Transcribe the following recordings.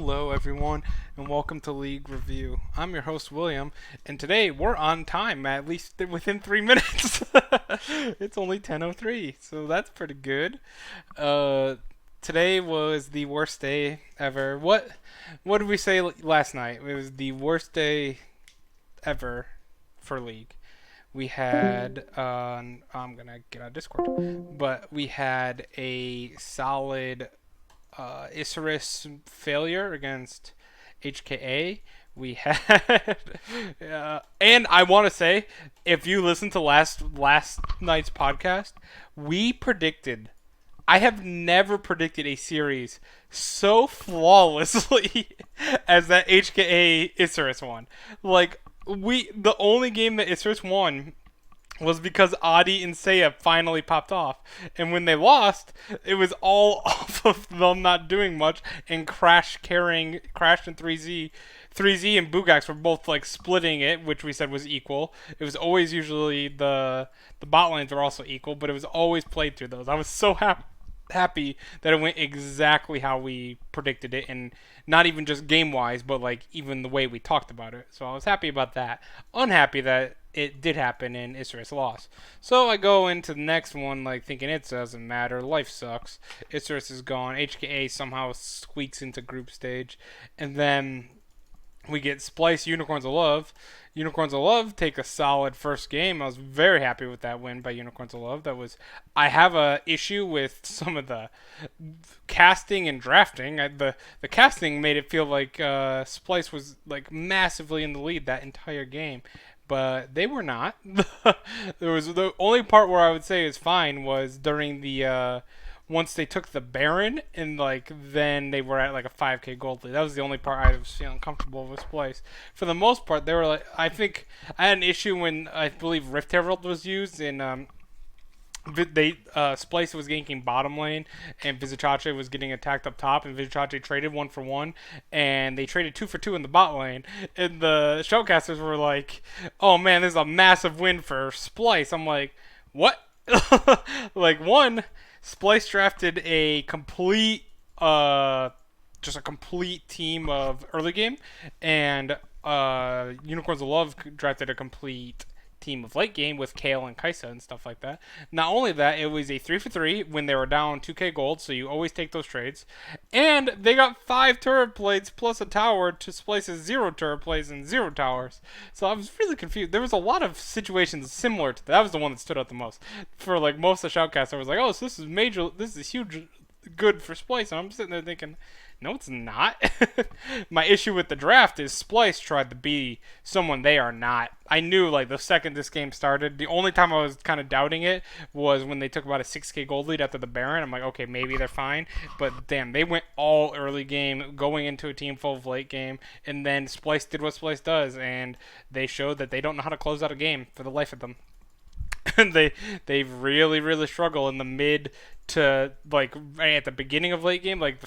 Hello, everyone, and welcome to League Review. I'm your host, William, and today we're on time, at least within 3 minutes. It's only 10:03, so that's pretty good. Uh, Today was the worst day ever. What did we say last night? It was the worst day ever for League. We had I'm gonna get out of Discord, but we had a solid Isurus failure against HKA. We had, and I want to say, if you listen to last night's podcast, we predicted. I have never predicted a series so flawlessly as that HKA Isurus one. Like the only game that Isurus won was because Adi and Seiya finally popped off. And when they lost, it was all off of them not doing much and Crash and 3Z. 3Z and Bugax were both like splitting it, which we said was equal. It was always usually the bot lanes were also equal, but it was always played through those. I was so happy that it went exactly how we predicted it, and not even just game wise, but like even the way we talked about it. So I was happy about that. Unhappy that it did happen and Isurus lost. So I go into the next one like thinking it doesn't matter. Life sucks. Isurus is gone. HKA somehow squeaks into group stage, and then we get Splice Unicorns of Love. Unicorns of Love take a solid first game. I was very happy with that win by Unicorns of Love. I have a issue with some of the casting and drafting. The casting made it feel like Splice was like massively in the lead that entire game, but they were not. There was the only part where I would say is fine was during the once they took the Baron and like then they were at like a 5k gold lead. That was the only part I was feeling comfortable with Splice. For the most part, they were like, I think I had an issue when I believe Rift Herald was used in Splice was ganking bottom lane and Vizicache was getting attacked up top, and Vizicache traded 1-for-1 and they traded 2-for-2 in the bot lane, and the shoutcasters were like, oh man, this is a massive win for Splice. I'm like, what? Like, one, Splice drafted a complete just a complete team of early game, and Unicorns of Love drafted a complete team of late game with Kale and Kaisa and stuff like that. Not only that, it was a 3-for-3 when they were down 2k gold, so you always take those trades. And they got 5 turret plates plus a tower to Splice's 0 turret plates and 0 towers. So I was really confused. There was a lot of situations similar to that. That was the one that stood out the most. For like most of the shoutcasts, I was like, oh, so this is huge good for Splice. And I'm sitting there thinking, no, it's not. My issue with the draft is Splice tried to be someone they are not. I knew, like, the second this game started, the only time I was kind of doubting it was when they took about a 6k gold lead after the Baron. I'm like, okay, maybe they're fine. But, damn, they went all early game, going into a team full of late game, and then Splice did what Splice does, and they showed that they don't know how to close out a game for the life of them. And they really struggle in the mid to, like, at the beginning of late game, like,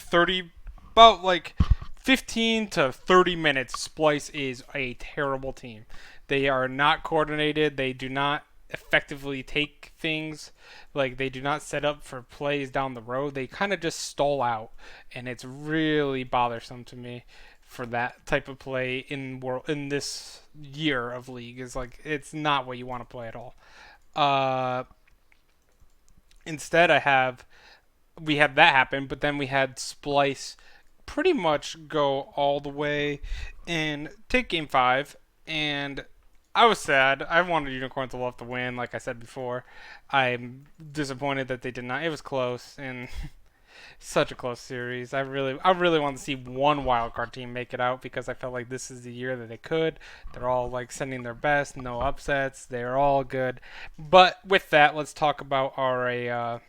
about like 15 to 30 minutes, Splice is a terrible team. They are not coordinated. They do not effectively take things. Like, they do not set up for plays down the road. They kind of just stall out, and it's really bothersome to me for that type of play in this year of League. Is like, it's not what you want to play at all. Instead, we had that happen, but then we had Splice pretty much go all the way and take game 5, and I was sad. I wanted Unicorns of Love to win, like I said before. I'm disappointed that they did not. It was close, and such a close series. I really want to see one wildcard team make it out, because I felt like this is the year that they could. They're all like sending their best, no upsets. They're all good. But with that, let's talk about our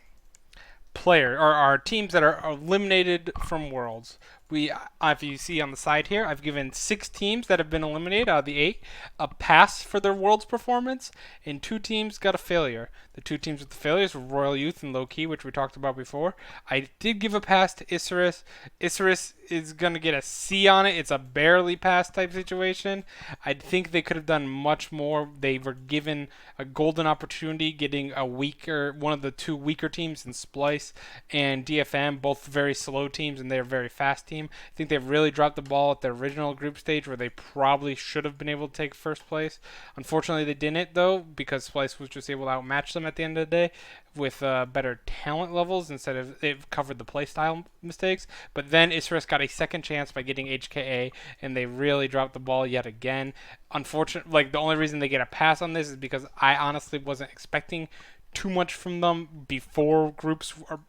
our teams that are eliminated from Worlds. If you see on the side here, I've given 6 teams that have been eliminated out of the 8 a pass for their Worlds performance, and 2 teams got a failure. The 2 teams with the failures were Royal Youth and Low Key, which we talked about before. I did give a pass to Isurus. Isurus is going to get a C on it. It's a barely pass type situation. I think they could have done much more. They were given a golden opportunity getting one of the two weaker teams in Splice and DFM, both very slow teams, and they're a very fast team. I think they really dropped the ball at the original group stage where they probably should have been able to take first place. Unfortunately, they didn't, though, because Splice was just able to outmatch them at the end of the day with better talent levels instead of it covered the playstyle mistakes. But then Isris got a second chance by getting HKA, and they really dropped the ball yet again. Unfortunately, like the only reason they get a pass on this is because I honestly wasn't expecting too much from them before groups were,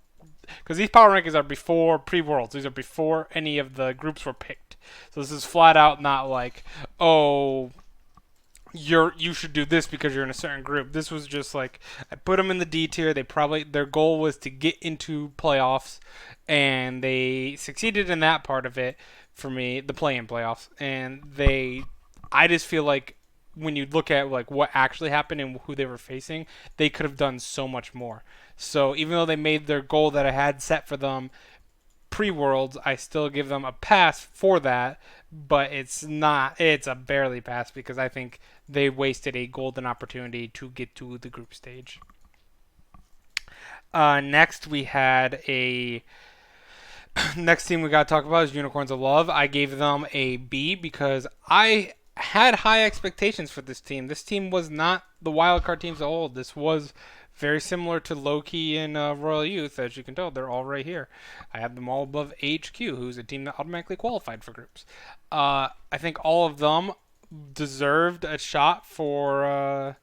because these power rankings are before pre-worlds. These are before any of the groups were picked. So this is flat out not like, oh, you should do this because you're in a certain group. This was just like I put them in the D tier. Their goal was to get into playoffs, and they succeeded in that part of it for me, the play-in playoffs. And I just feel like when you look at like what actually happened and who they were facing, they could have done so much more. So even though they made their goal that I had set for them pre-worlds, I still give them a pass for that, but it's a barely pass because I think they wasted a golden opportunity to get to the group stage. Next we had next team we got to talk about is Unicorns of Love. I gave them a B because I had high expectations for this team. This team was not the wildcard teams of old. This was very similar to Loki and Royal Youth. As you can tell, they're all right here. I have them all above HQ, who's a team that automatically qualified for groups. I think all of them deserved a shot for,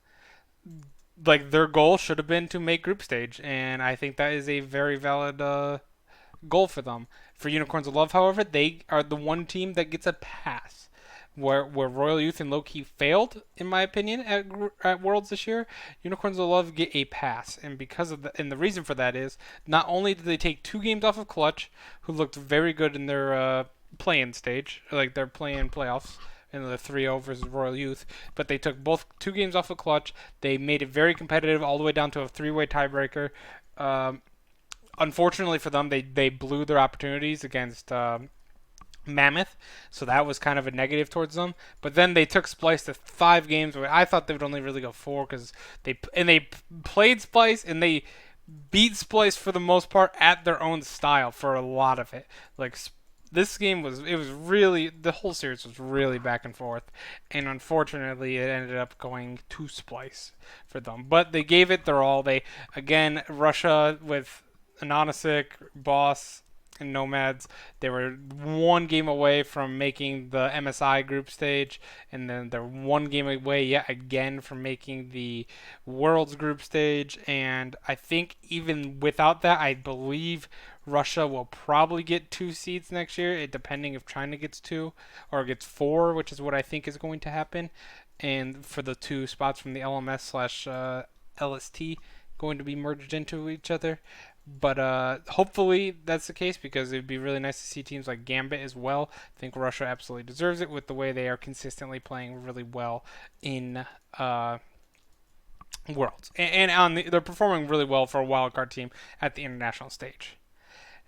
like, their goal should have been to make group stage, and I think that is a very valid goal for them. For Unicorns of Love, however, they are the one team that gets a pass. Where Royal Youth and Low-Key failed, in my opinion, at Worlds this year, Unicorns of Love get a pass. And the reason for that is not only did they take 2 games off of Clutch, who looked very good in their play-in stage, like their play-in playoffs, in the 3-0 versus Royal Youth, but they took 2 games off of Clutch. They made it very competitive all the way down to a 3-way tiebreaker. Unfortunately for them, they blew their opportunities against Mammoth, so that was kind of a negative towards them. But then they took Splice to 5 games where I thought they would only really go 4 because they played Splice and they beat Splice for the most part at their own style for a lot of it. Like this game was really, the whole series was really back and forth, and unfortunately it ended up going to Splice for them. But they gave it their all. They again Russia with Anonisic, Boss, and Nomads. They were 1 game away from making the MSI group stage, and then they're 1 game away yet again from making the Worlds group stage. And I think even without that, I believe Russia will probably get 2 seeds next year, depending if China gets 2 or gets 4, which is what I think is going to happen. And for the 2 spots from the LMS/LST going to be merged into each other. But hopefully that's the case because it would be really nice to see teams like Gambit as well. I think Russia absolutely deserves it with the way they are consistently playing really well in Worlds. And they're performing really well for a wildcard team at the international stage.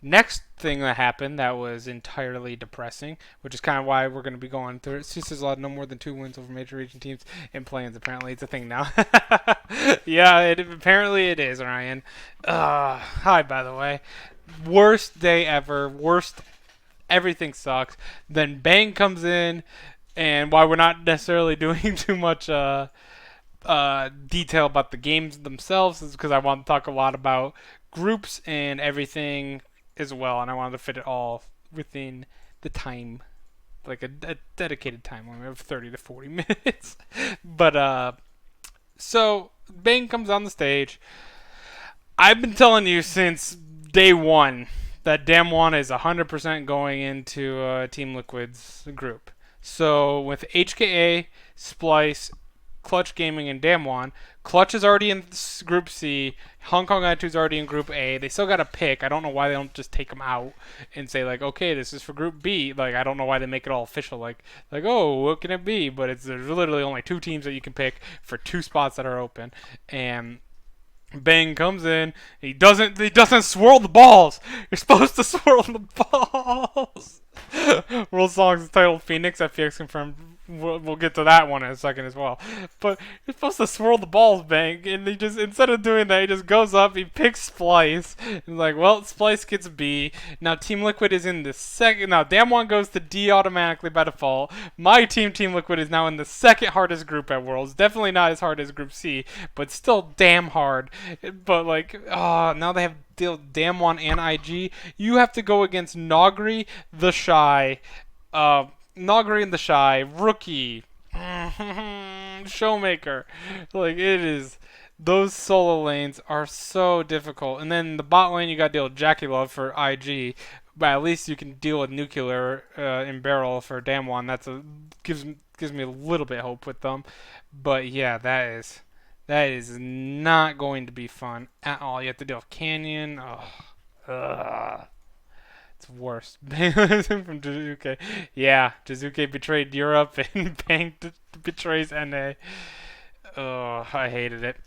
Next thing that happened that was entirely depressing, which is kind of why we're going to be going through it. CS's allowed no more than 2 wins over major region teams in play-ins. Apparently, it's a thing now. Yeah, apparently it is, Ryan. Hi, by the way. Worst day ever. Worst. Everything sucks. Then Bang comes in, and while we're not necessarily doing too much detail about the games themselves, is because I want to talk a lot about groups and everything as well, and I wanted to fit it all within the time, like a dedicated time limit of 30 to 40 minutes. But so Bang comes on the stage. I've been telling you since day 1 that Damwon is 100% going into Team Liquid's group. So with HKA, Splice, Clutch Gaming, and Damwon, Clutch is already in Group C. Hong Kong Attitude's already in Group A. They still got to pick. I don't know why they don't just take them out and say, like, okay, this is for Group B. Like, I don't know why they make it all official. Like oh, what can it be? But there's literally only 2 teams that you can pick for 2 spots that are open. And Bang comes in. He doesn't swirl the balls. You're supposed to swirl the balls. World Song is titled Phoenix. FPX confirmed. We'll get to that one in a second as well. But you're supposed to swirl the balls, Bank, and he just, instead of doing that, he just goes up, he picks Splice, and like, well, Splice gets B. Now Team Liquid is in the second. Now Damwon goes to D automatically by default. My team, Team Liquid, is now in the second hardest group at Worlds. Definitely not as hard as Group C, but still damn hard. But like, now they have Damwon and IG. You have to go against Nogri, the Shy, Nogri and the Shy, Rookie, Showmaker. Like, it is. Those solo lanes are so difficult. And then the bot lane, you got to deal with Jackie Love for IG. But at least you can deal with Nuclear in Barrel for Damwon. Gives me a little bit of hope with them. But yeah, that is not going to be fun at all. You have to deal with Canyon. Ugh. It's worse. From Jizuke. Yeah, Jizuke betrayed Europe and Bang betrays NA. Oh, I hated it.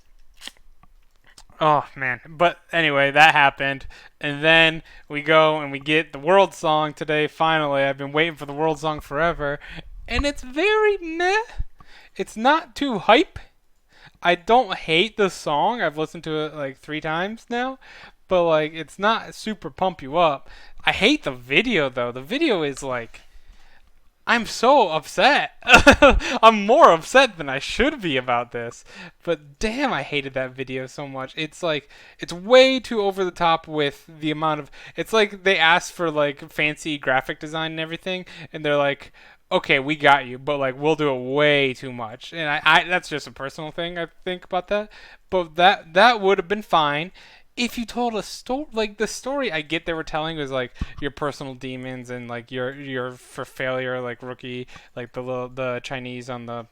Oh, man. But anyway, that happened. And then we go and we get the World Song today, finally. I've been waiting for the World Song forever. And it's very meh. It's not too hype. I don't hate the song. I've listened to it like 3 times now. But like, it's not super pump you up. I hate the video though. The video is like, I'm so upset. I'm more upset than I should be about this. But damn, I hated that video so much. It's like, it's way too over the top with the amount of, it's like they asked for like fancy graphic design and everything, and they're like, okay, we got you, but like we'll do it way too much. And I that's just a personal thing I think about that. But that would have been fine if you told a story. Like the story I get they were telling was like your personal demons and like your for failure, like Rookie, like the Chinese on the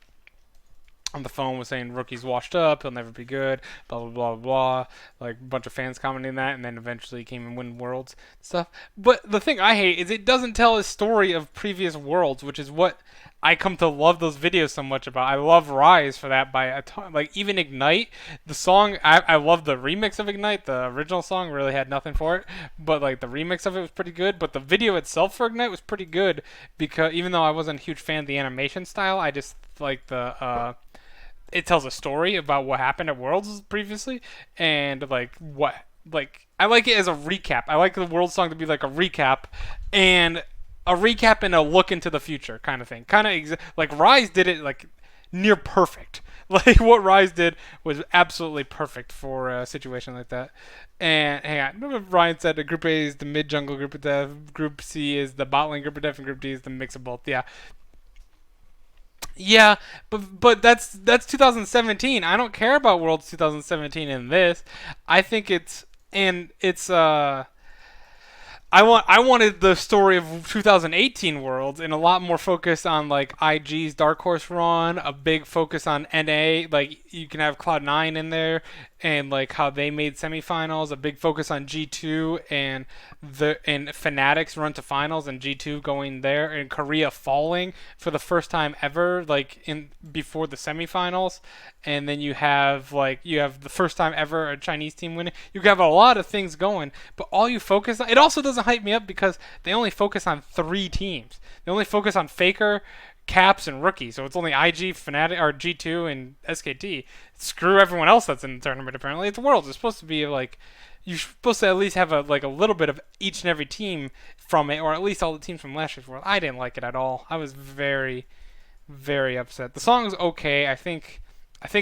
phone was saying Rookie's washed up, he'll never be good, blah blah blah blah. Like a bunch of fans commenting that, and then eventually he came and win Worlds stuff. But the thing I hate is it doesn't tell a story of previous Worlds, which is what I come to love those videos so much about. I love Rise for that by a ton. Like even Ignite, the song, I love the remix of Ignite. The original song really had nothing for it, but like the remix of it was pretty good. But the video itself for Ignite was pretty good because even though I wasn't a huge fan of the animation style, I just like the it tells a story about what happened at Worlds previously, and like I like it as a recap. I like the World Song to be like a recap, and a look into the future kind of thing. Like Rise did it like near perfect. Like what Rise did was absolutely perfect for a situation like that. And hang on, remember Ryan said that Group A is the mid jungle group of death, Group C is the bot lane group of death, and Group D is the mix of both. Yeah. Yeah, but that's 2017. I don't care about Worlds 2017 in this. I think it's I wanted the story of 2018 Worlds and a lot more focus on like IG's Dark Horse run, a big focus on NA, like you can have Cloud9 in there and like how they made semifinals, a big focus on G2 and Fnatic's run to finals and G2 going there and Korea falling for the first time ever like in before the semifinals, and then you have the first time ever a Chinese team winning. You have a lot of things going, but all you focus on, it also doesn't hype me up because they only focus on 3 teams. They only focus on Faker, Caps, and Rookie. So it's only IG, Fnatic, or G2, and SKT. Screw everyone else that's in the tournament. Apparently, it's Worlds. It's supposed to be like you're supposed to at least have a little bit of each and every team from it, or at least all the teams from last year's World. I didn't like it at all. I was very, very upset. The song's okay. I think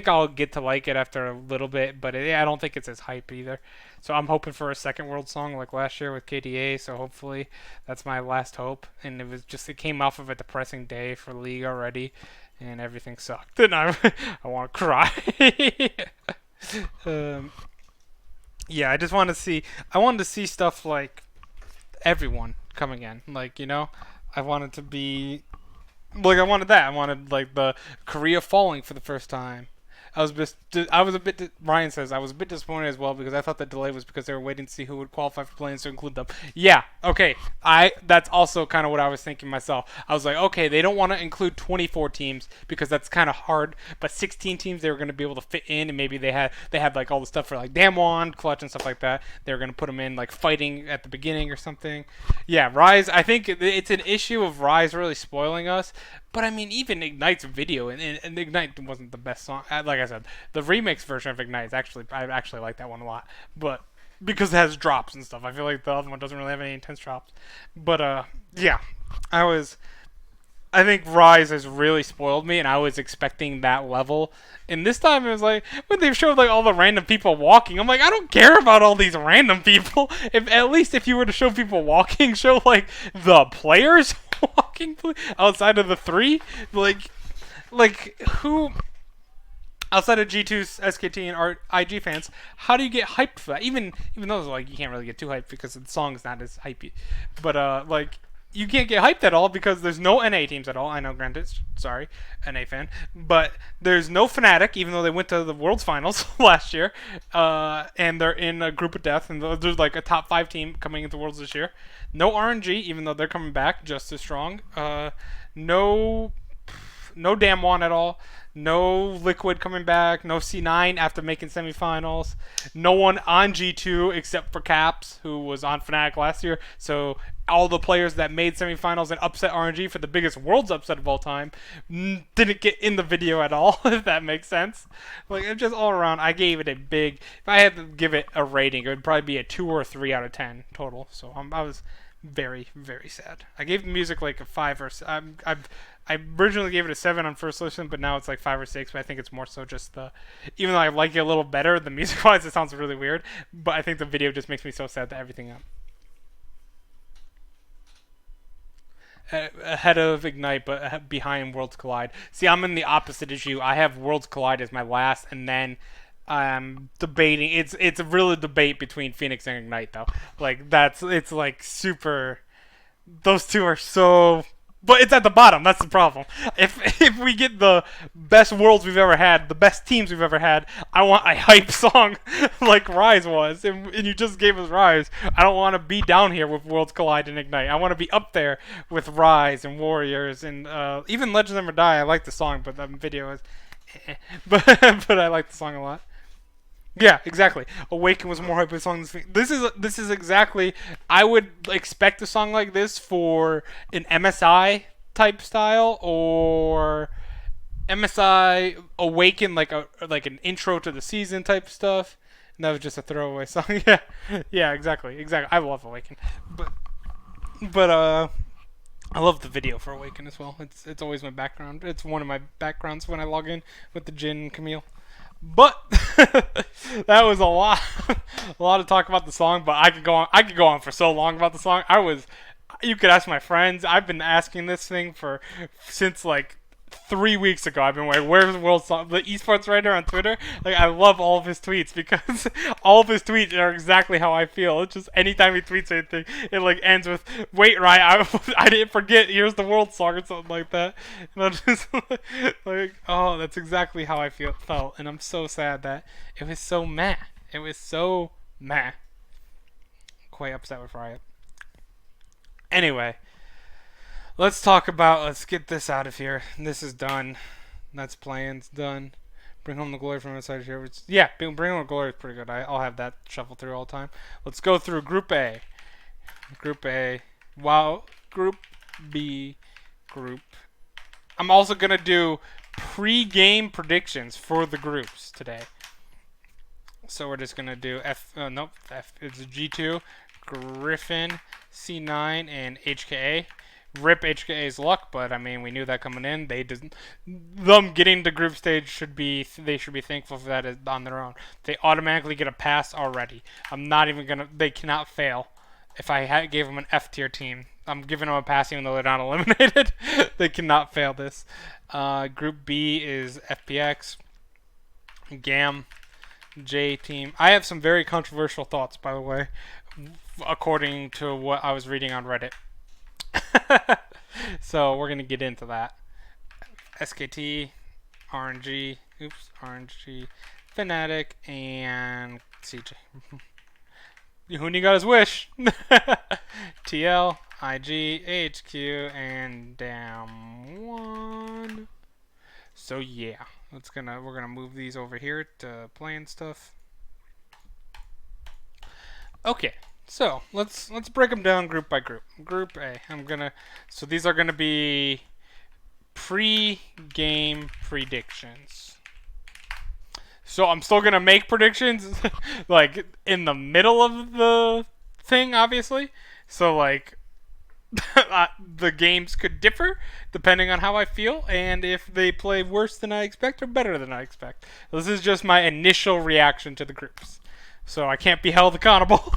I'll get to like it after a little bit, but I don't think it's as hype either. So I'm hoping for a second World Song like last year with KDA. So hopefully that's my last hope. And it came off of a depressing day for League already, and everything sucked. And I want to cry. Yeah, I wanted to see stuff like everyone coming in. Like I wanted to be. Like I wanted that. I wanted like the Korea falling for the first time. I was a bit. Ryan says I was a bit disappointed as well because I thought the delay was because they were waiting to see who would qualify for play-ins to include them. Yeah, okay. That's also kind of what I was thinking myself. I was like, okay, they don't want to include 24 teams because that's kind of hard, but 16 teams they were going to be able to fit in, and maybe they had like all the stuff for like Damwon, Clutch, and stuff like that. They were going to put them in like fighting at the beginning or something. Yeah, Rise. I think it's an issue of Rise really spoiling us. But I mean, even Ignite's video and Ignite wasn't the best song. Like I said, the remix version of Ignite is actually I actually like that one a lot. But because it has drops and stuff, I feel like the other one doesn't really have any intense drops. But yeah, I was. I think Rise has really spoiled me, and I was expecting that level. And this time it was like when they showed like all the random people walking. I'm like, I don't care about all these random people. If at least if you were to show people walking, show like the players walking outside of the three. Like who outside of G2's SKT and IG fans, how do you get hyped for that? Even though like you can't really get too hyped because the song's not as hypey. But like you can't get hyped at all because there's no NA teams at all. I know, granted, sorry, NA fan, but there's no Fnatic, even though they went to the World's Finals last year, and they're in a group of death, and there's like a top 5 team coming into Worlds this year. No RNG, even though they're coming back just as strong. No Damwon at all. No Liquid coming back. No C9 after making semifinals. No one on G2 except for Caps, who was on Fnatic last year. So all the players that made semifinals and upset RNG for the biggest Worlds upset of all time didn't get in the video at all, if that makes sense. Like, it's just all around, I gave it a big... If I had to give it a rating, it would probably be a 2 or a 3 out of 10 total. So I was very, very sad. I gave the music like a 5 or... I originally gave it a 7 on first listen, but now it's like 5 or 6. But I think it's more so just the, even though I like it a little better, the music wise it sounds really weird. But I think the video just makes me so sad that everything up. Ahead of Ignite, but behind Worlds Collide. See, I'm in the opposite issue. I have Worlds Collide as my last, and then I'm debating. It's a real debate between Phoenix and Ignite, though. Like it's like super. Those two are so. But it's at the bottom. That's the problem. If we get the best worlds we've ever had, the best teams we've ever had, I want a hype song like Rise was, and you just gave us Rise. I don't want to be down here with Worlds Collide and Ignite. I want to be up there with Rise and Warriors and even Legends Never Die. I like the song, but the video is, but I like the song a lot. Yeah, exactly. Awaken was more hype song than this is exactly. I would expect a song like this for an MSI type style or MSI Awaken like an intro to the season type stuff. And that was just a throwaway song. Yeah, yeah, exactly. I love Awaken, but I love the video for Awaken as well. It's always my background. It's one of my backgrounds when I log in with the Jin and Camille. But that was a lot to talk about the song. But I could go on for so long about the song. You could ask my friends. I've been asking this thing since like 3 weeks ago. I've been like, where's the world song? The esports writer on Twitter. Like, I love all of his tweets because all of his tweets are exactly how I feel. It's just anytime he tweets anything, it like ends with, "Wait, right? I didn't forget. Here's the world song," or something like that. And I'm just like, oh, that's exactly how I felt, and I'm so sad that it was so meh. It was so meh. Quite upset with Riot. Anyway. Let's get this out of here. This is done. That's playing. It's done. Bring Home the Glory from outside here. Yeah, Bring Home the Glory is pretty good. I'll have that shuffle through all the time. Let's go through Group A. Group A. Wow. Group B. Group. I'm also going to do pre-game predictions for the groups today. So we're just going to do F. It's G2, Griffin, C9, and HKA. Rip HKA's luck, but I mean, we knew that coming in. Them getting to group stage they should be thankful for that on their own. They automatically get a pass already. I'm not even gonna. They cannot fail. If I gave them an F tier team, I'm giving them a pass even though they're not eliminated. They cannot fail this. Group B is FPX, GAM, J team. I have some very controversial thoughts, by the way, according to what I was reading on Reddit. So we're going to get into that. SKT, RNG, Oops, RNG, Fnatic, and CJ. Yehuni got his wish. TL, IG, HQ, and down 1. So yeah, we're gonna move these over here to playing stuff. Okay, so let's break them down group by group. Group A, so these are gonna be pre-game predictions. So I'm still gonna make predictions, like in the middle of the thing, obviously. So like, the games could differ depending on how I feel and if they play worse than I expect or better than I expect. This is just my initial reaction to the groups. So I can't be held accountable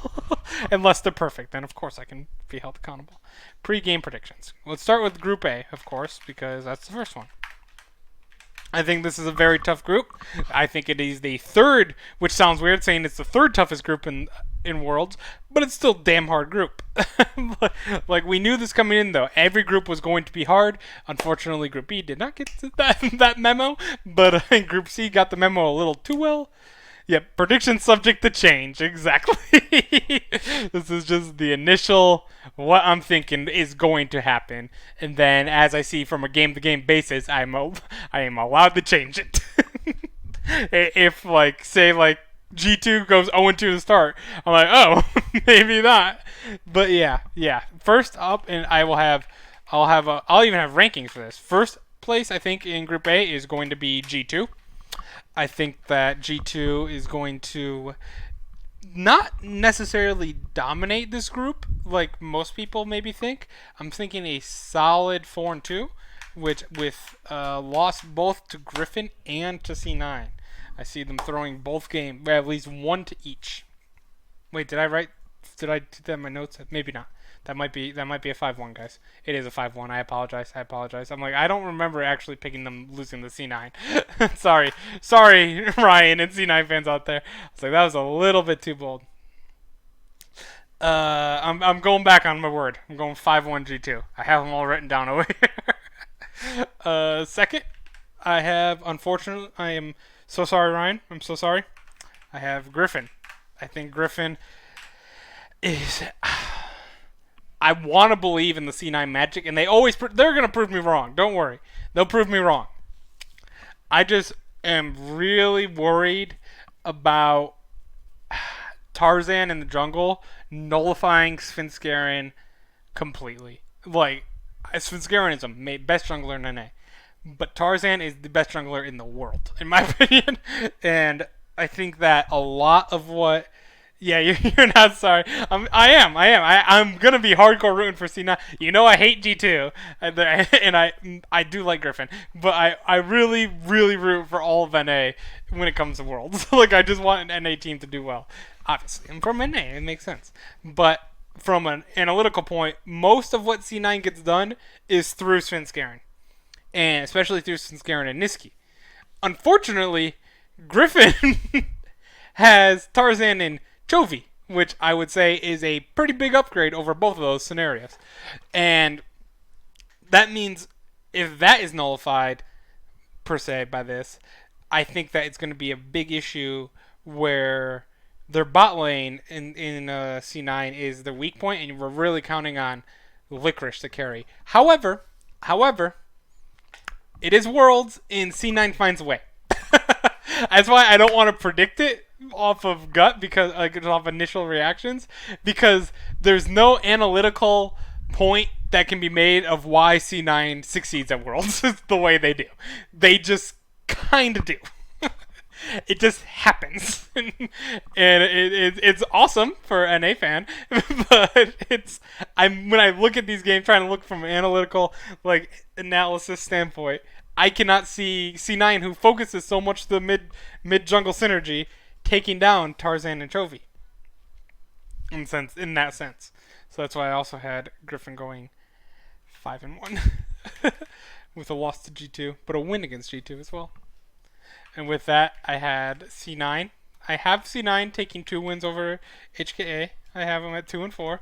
unless they're perfect. Then, of course, I can be held accountable. Pre-game predictions. Let's start with Group A, of course, because that's the first one. I think this is a very tough group. I think it is the third, which sounds weird saying it's the third toughest group in Worlds, but it's still a damn hard group. Like, we knew this coming in, though. Every group was going to be hard. Unfortunately, Group B did not get that memo, but Group C got the memo a little too well. Yep, prediction subject to change. Exactly. This is just the initial, what I'm thinking is going to happen. And then, as I see from a game-to-game basis, I am allowed to change it. If, like, say, like, G2 goes 0-2 to start, I'm like, oh, maybe not. But yeah. First up, and I'll even have rankings for this. First place, I think, in Group A is going to be G2. I think that G2 is going to not necessarily dominate this group like most people maybe think. I'm thinking a solid 4-2, which with loss both to Griffin and to C9. I see them throwing both games, at least one to each. Wait, did I do that in my notes? Maybe not. That might be a 5-1, guys. It is a 5-1. I apologize. I'm like, I don't remember actually picking them losing the C9. Sorry, Ryan and C9 fans out there. I was like, that was a little bit too bold. I'm going back on my word. I'm going 5-1 G2. I have them all written down over here. Second, I have, unfortunately, I am so sorry, Ryan. I'm so sorry. I have Griffin. I think Griffin is... I want to believe in the C9 magic, and they're going to prove me wrong. Don't worry. They'll prove me wrong. I just am really worried about Tarzan in the jungle nullifying Svenskeren completely. Like, Svenskeren is the best jungler in NA, but Tarzan is the best jungler in the world, in my opinion. And I think that a lot of what... Yeah, you're not sorry. I am. I'm gonna be hardcore rooting for C9. You know I hate G2, and I do like Griffin, but I really root for all of NA when it comes to Worlds. Like, I just want an NA team to do well. Obviously, I'm from NA. It makes sense. But from an analytical point, most of what C9 gets done is through Svenskeren, and especially through Svenskeren and Niski. Unfortunately, Griffin has Tarzan and Chovy, which I would say is a pretty big upgrade over both of those scenarios. And that means if that is nullified, per se, by this, I think that it's going to be a big issue where their bot lane in C9 is the weak point, and we're really counting on Licorice to carry. However, it is Worlds, and C9 finds a way. That's why I don't want to predict it off of gut, because off initial reactions, because there's no analytical point that can be made of why C9 succeeds at Worlds the way they do. They just kind of do. It just happens, and it's awesome for an NA fan. But when I look at these games, trying to look from an analytical analysis standpoint, I cannot see C9, who focuses so much the mid jungle synergy, taking down Tarzan and Chovy. In that sense, so that's why I also had Griffin going 5-1 with a loss to G2, but a win against G2 as well. And with that, I had C9. I have C9 taking 2 wins over HKA. I have them at 2-4.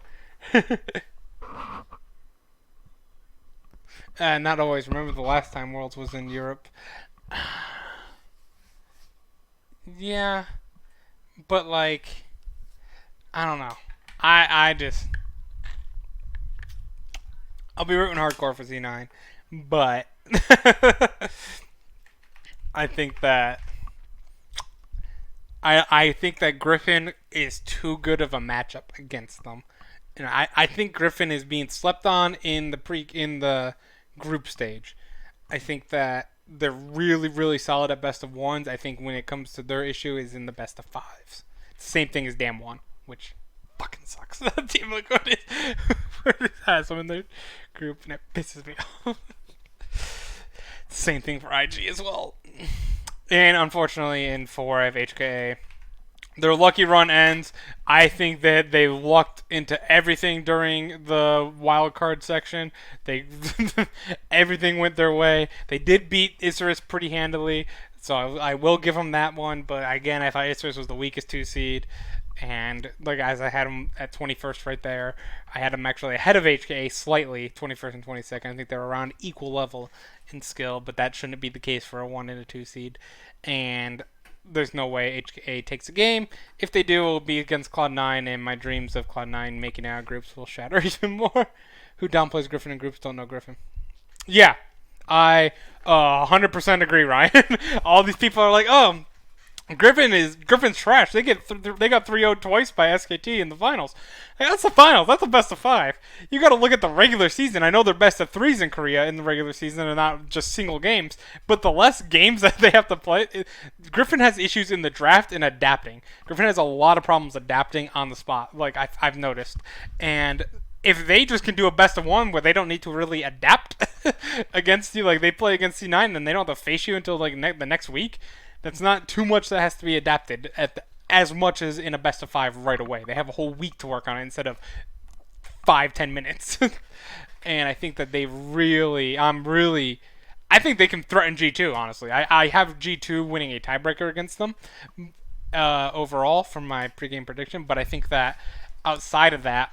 Not always. Remember the last time Worlds was in Europe. Yeah, but like I don't know. I just I'll be rooting hardcore for Z9, but I think that I think that Griffin is too good of a matchup against them. And I think Griffin is being slept on in the group stage. I think that they're really, really solid at best of ones. I think when it comes to their issue is in the best of fives. Same thing as Dam One, which fucking sucks. Team Liquid has them in their group, and it pisses me off. Same thing for IG as well. And unfortunately, in four, I have HKA. Their lucky run ends. I think that they lucked into everything during the wild card section. They everything went their way. They did beat Isurus pretty handily, so I will give them that one. But again, I thought Isurus was the weakest two seed, and the guys I had them at 21st right there. I had them actually ahead of HKA slightly, 21st and 22nd. I think they're around equal level in skill, but that shouldn't be the case for a 1 and a 2 seed. And there's no way HKA takes a game. If they do, it will be against Cloud9, and my dreams of Cloud9 making it out of groups will shatter even more. Who downplays Griffin in groups don't know Griffin. Yeah, I 100% agree, Ryan. All these people are like, oh, Griffin's trash. They got 3-0 twice by SKT in the finals. Hey, that's the finals. That's the best of five. You got to look at the regular season. I know they're best of threes in Korea in the regular season and not just single games. But the less games that they have to play, Griffin has issues in the draft and adapting. Griffin has a lot of problems adapting on the spot. Like I've noticed, and if they just can do a best of one where they don't need to really adapt against you, like they play against C9, then they don't have to face you until like the next week. That's not too much that has to be adapted as much as in a best of five right away. They have a whole week to work on it instead of 5-10 minutes. And I think that I think they can threaten G2, honestly. I have G2 winning a tiebreaker against them overall from my pregame prediction, but I think that outside of that,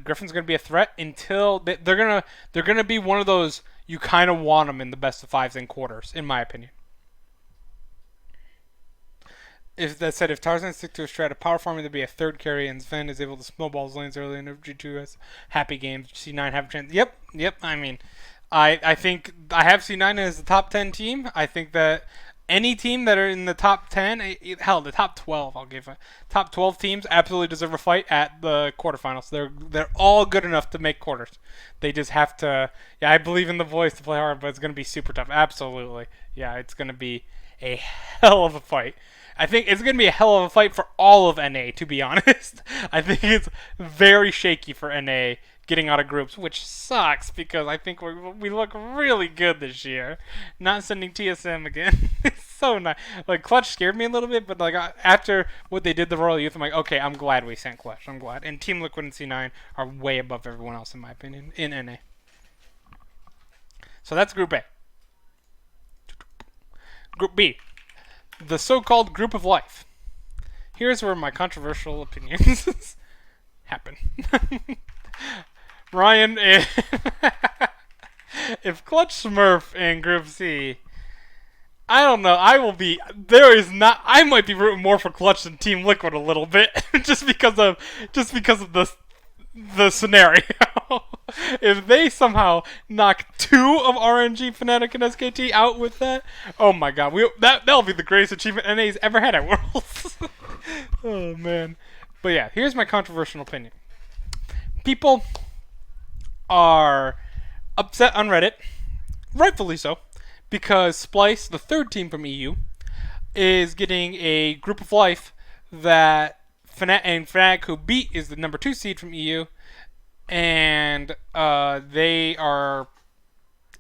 Griffin's going to be a threat until they're gonna be one of those you kind of want them in the best of fives and quarters, in my opinion. If Tarzan sticks to a strat, power farming to be a third carry, and Sven is able to snowball his lanes early, and G2 has happy games, C9 have a chance. Yep. I mean, I think I have C9 as the top 10 team. I think that any team that are in the top 10, hell, the top 12, I'll give it. Top 12 teams absolutely deserve a fight at the quarterfinals. They're all good enough to make quarters. They just have to. Yeah, I believe in the boys to play hard, but it's going to be super tough. Absolutely. Yeah, it's going to be a hell of a fight. I think it's going to be a hell of a fight for all of NA, to be honest. I think it's very shaky for NA getting out of groups, which sucks because I think we look really good this year. Not sending TSM again. It's so nice. Like, Clutch scared me a little bit, but like after what they did the Royal Youth, I'm like, okay, I'm glad we sent Clutch. I'm glad. And Team Liquid and C9 are way above everyone else, in my opinion, in NA. So that's Group A. Group B. The so-called Group of Life. Here's where my controversial opinions happen. Ryan, if Clutch Smurf in Group C, I don't know. I might be rooting more for Clutch than Team Liquid a little bit, just because of the scenario. If they somehow knock two of RNG, Fnatic, and SKT out with that, oh my god, that'll be the greatest achievement NA's ever had at Worlds. Oh man. But yeah, here's my controversial opinion. People are upset on Reddit, rightfully so, because Splyce, the third team from EU, is getting a Group of Life that Fnatic, who beat, is the number 2 seed from EU, and they are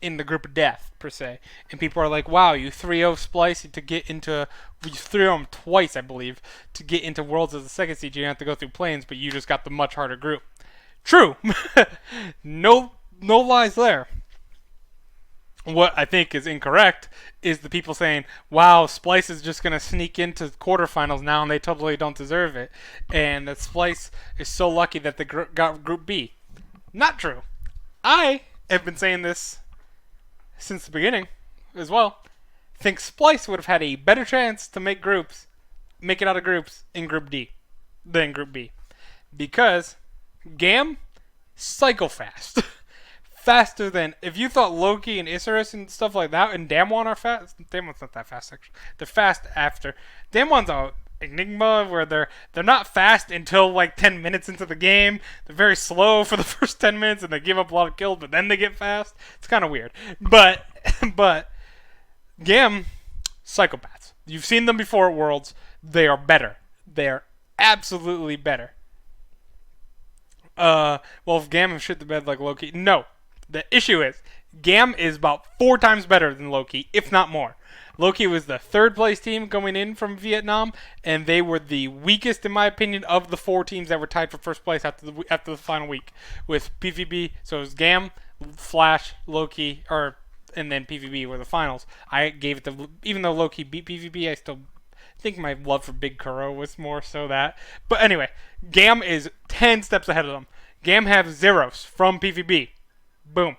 in the group of death, per se. And people are like, wow, you 3-0 Splyce to get into... You 3-0 them twice, I believe, to get into Worlds as the second seed. You have to go through planes, but you just got the much harder group. True. No lies there. What I think is incorrect is the people saying, wow, Splyce is just going to sneak into quarterfinals now and they totally don't deserve it. And that Splyce is so lucky that they got Group B. Not true. I have been saying this since the beginning as well. think Splice would have had a better chance to make it out of groups in Group D than Group B. Because Gam, cycle fast. Faster than, if you thought Loki and Isurus and stuff like that and Damwon are fast, Damwon's not that fast actually. They're fast after. Damwon's a Enigma where they're not fast until like 10 minutes into the game. They're very slow for the first 10 minutes and they give up a lot of kills, but then they get fast. It's kind of weird. But Gam, psychopaths. You've seen them before at Worlds. They are better. They are absolutely better. Well, if Gam have shit the bed like Loki, no. The issue is Gam is about 4 times better than Loki, if not more. Loki was the 3rd place team going in from Vietnam, and they were the weakest, in my opinion, of the 4 teams that were tied for 1st place after the final week with PvP. So it was Gam, Flash, Loki, and then PvP were the finals. I gave it to, even though Loki beat PvP, I still think my love for Big Kuro was more so that. But anyway, Gam is 10 steps ahead of them. Gam have Zeros from PvP. Boom.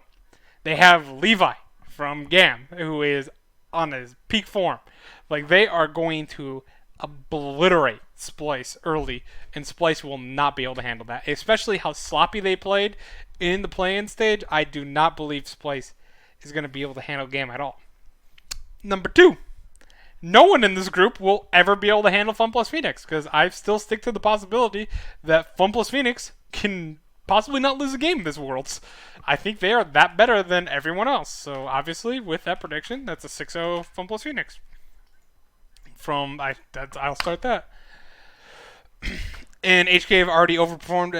They have Levi from Gam, who is on his peak form. Like, they are going to obliterate Splice early, and Splice will not be able to handle that. Especially how sloppy they played in the play-in stage. I do not believe Splice is going to be able to handle Gam at all. Number 2. No one in this group will ever be able to handle FunPlus Phoenix, because I still stick to the possibility that FunPlus Phoenix can possibly not lose a game this Worlds. I think they are that better than everyone else. So obviously, with that prediction, that's a 6-0 FunPlus Phoenix. I'll start that. And HK have already overperformed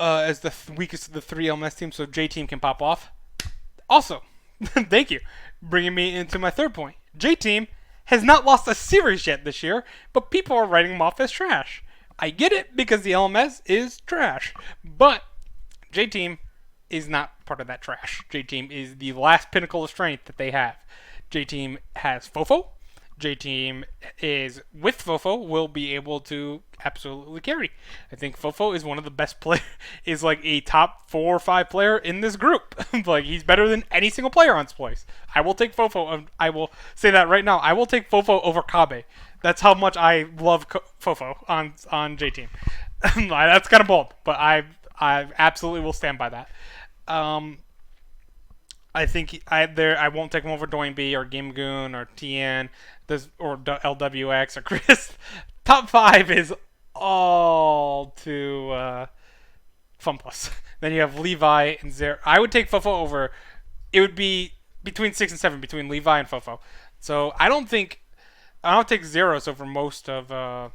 as the weakest of the 3 LMS teams, so J Team can pop off. Also, thank you, bringing me into my 3rd point. J Team has not lost a series yet this year, but people are writing them off as trash. I get it because the LMS is trash, but J-Team is not part of that trash. J-Team is the last pinnacle of strength that they have. J-Team has Fofo. J-Team is, with Fofo, will be able to absolutely carry. I think Fofo is one of the best players, is like a top 4 or 5 player in this group. Like, he's better than any single player on Splice. I will take Fofo, I will say that right now. I will take Fofo over Kabe. That's how much I love Fofo on J-Team. That's kind of bold, but I absolutely will stand by that. I think I won't take him over Doing B or Gimgoon or TN or LWX or Chris. Top 5 is all to FunPlus. Then you have Levi and Zero. I would take Fofo over. It would be between 6 and 7 between Levi and Fofo. So I don't take Zeros over most of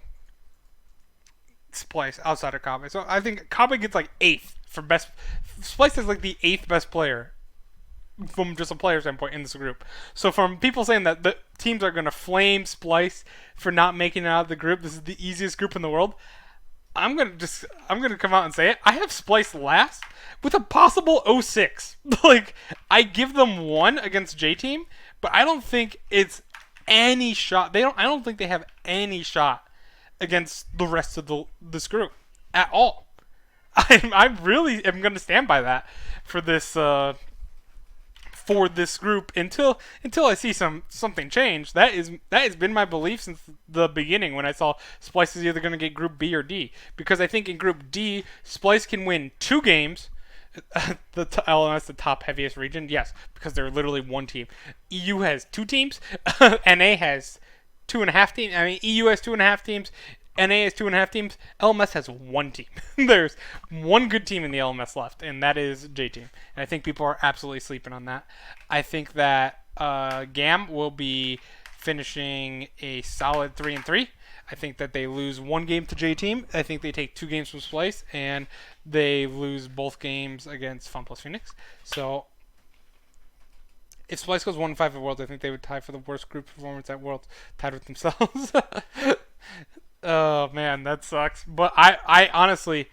Splice outside of Kabe. So I think Kabe gets like 8th for best. Splice is like the 8th best player from just a player standpoint in this group. So from people saying that the teams are going to flame Splice for not making it out of the group, this is the easiest group in the world. I'm gonna come out and say it. I have Splice last with a possible 0-6. Like, I give them 1 against J Team, but I don't think it's any shot. I don't think they have any shot against the rest of this group at all. I really am going to stand by that for this group until I see something change. That has been my belief since the beginning when I saw Splice is either going to get Group B or D, because I think in Group D Splice can win 2 games. The LMS, the top heaviest region, yes, because they're literally 1 team. EU has 2 teams. NA has 2.5 teams. I mean, EU has 2.5 teams. NA has 2.5 teams. LMS has 1 team. There's 1 good team in the LMS left, and that is J Team. And I think people are absolutely sleeping on that. I think that GAM will be finishing a solid 3-3. I think that they lose 1 game to J Team. I think they take 2 games from Splice, and they lose both games against FunPlus Phoenix. So if Splice goes 1-5 at Worlds, I think they would tie for the worst group performance at Worlds, tied with themselves. Oh man, that sucks. But I honestly,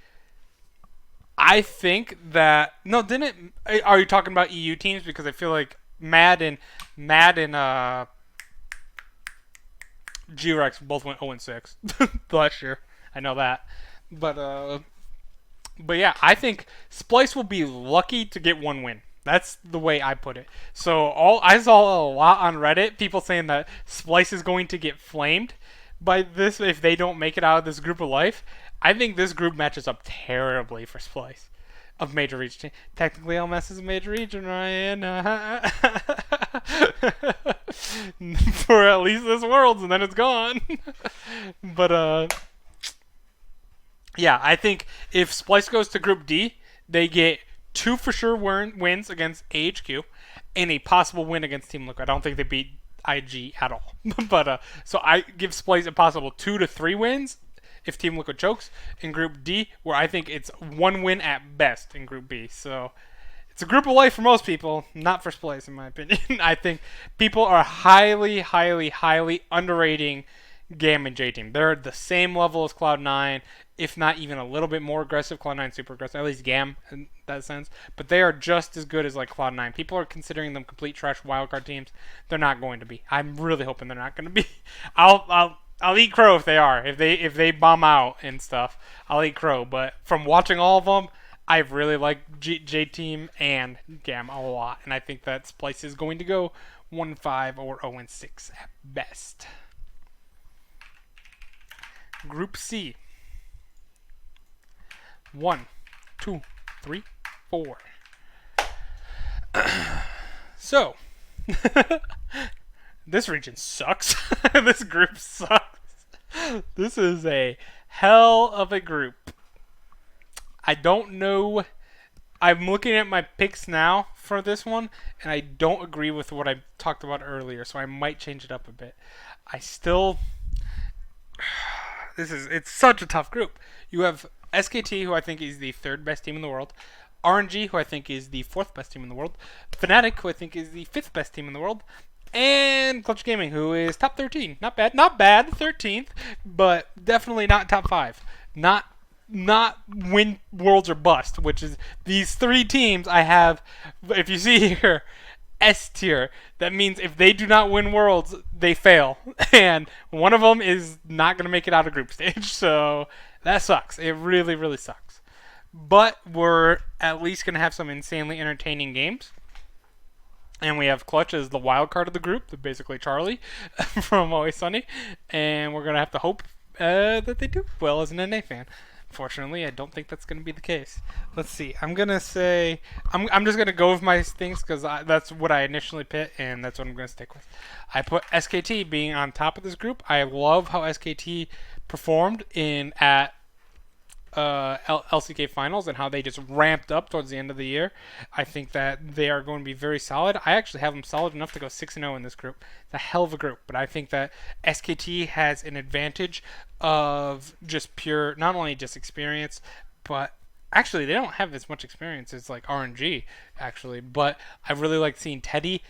I think that are you talking about EU teams? Because I feel like Mad and G-Rex both went 0-6 last year. I know that. But yeah, I think Splice will be lucky to get 1 win. That's the way I put it. So I saw a lot on Reddit people saying that Splice is going to get flamed by this if they don't make it out of this group of life. I think this group matches up terribly for Splice of major region. Technically, LMS is a major region, Ryan. For at least this Worlds, and then it's gone. But yeah, I think if Splice goes to Group D, they get 2 for sure wins against AHQ and a possible win against Team Liquid. I don't think they beat IG at all. But so I give Splice a possible 2 to 3 wins if Team Liquid chokes in Group D, where I think it's 1 win at best in Group B. So it's a group of life for most people, not for Splice, in my opinion. I think people are highly, highly, highly underrating GAM and J Team. They're the same level as Cloud9, if not even a little bit more aggressive. Cloud9 super aggressive, at least GAM in that sense. But they are just as good as like Cloud9. People are considering them complete trash wildcard teams. They're not going to be. I'm really hoping they're not going to be. I'll eat crow if they are. If they bomb out and stuff, I'll eat crow. But from watching all of them, I really like J Team and GAM a lot, and I think that Splice is going to go 1-5 or 0-6 at best. Group C. 1, 2, 3, 4. So, this region sucks. This group sucks. This is a hell of a group. I don't know. I'm looking at my picks now for this one, and I don't agree with what I talked about earlier, so I might change it up a bit. I still... It's such a tough group. You have SKT, who I think is the 3rd best team in the world. RNG, who I think is the 4th best team in the world. Fnatic, who I think is the 5th best team in the world. And Clutch Gaming, who is top 13. Not bad, 13th, but definitely not top 5. Not win Worlds or bust, which is these 3 teams I have. If you see here, S tier. That means if they do not win Worlds, they fail. And one of them is not going to make it out of group stage. So that sucks. It really, really sucks. But we're at least going to have some insanely entertaining games. And we have Clutch as the wild card of the group, basically Charlie from Always Sunny. And we're going to have to hope that they do well as an NA fan. Fortunately, I don't think that's going to be the case. Let's see. I'm going to say... I'm just going to go with my things because that's what I initially picked, and that's what I'm going to stick with. I put SKT being on top of this group. I love how SKT performed at LCK finals and how they just ramped up towards the end of the year. I think that they are going to be very solid. I actually have them solid enough to go 6-0 in this group. It's a hell of a group, but I think that SKT has an advantage of just pure, not only just experience, but actually they don't have as much experience as like RNG actually, but I really like seeing Teddy.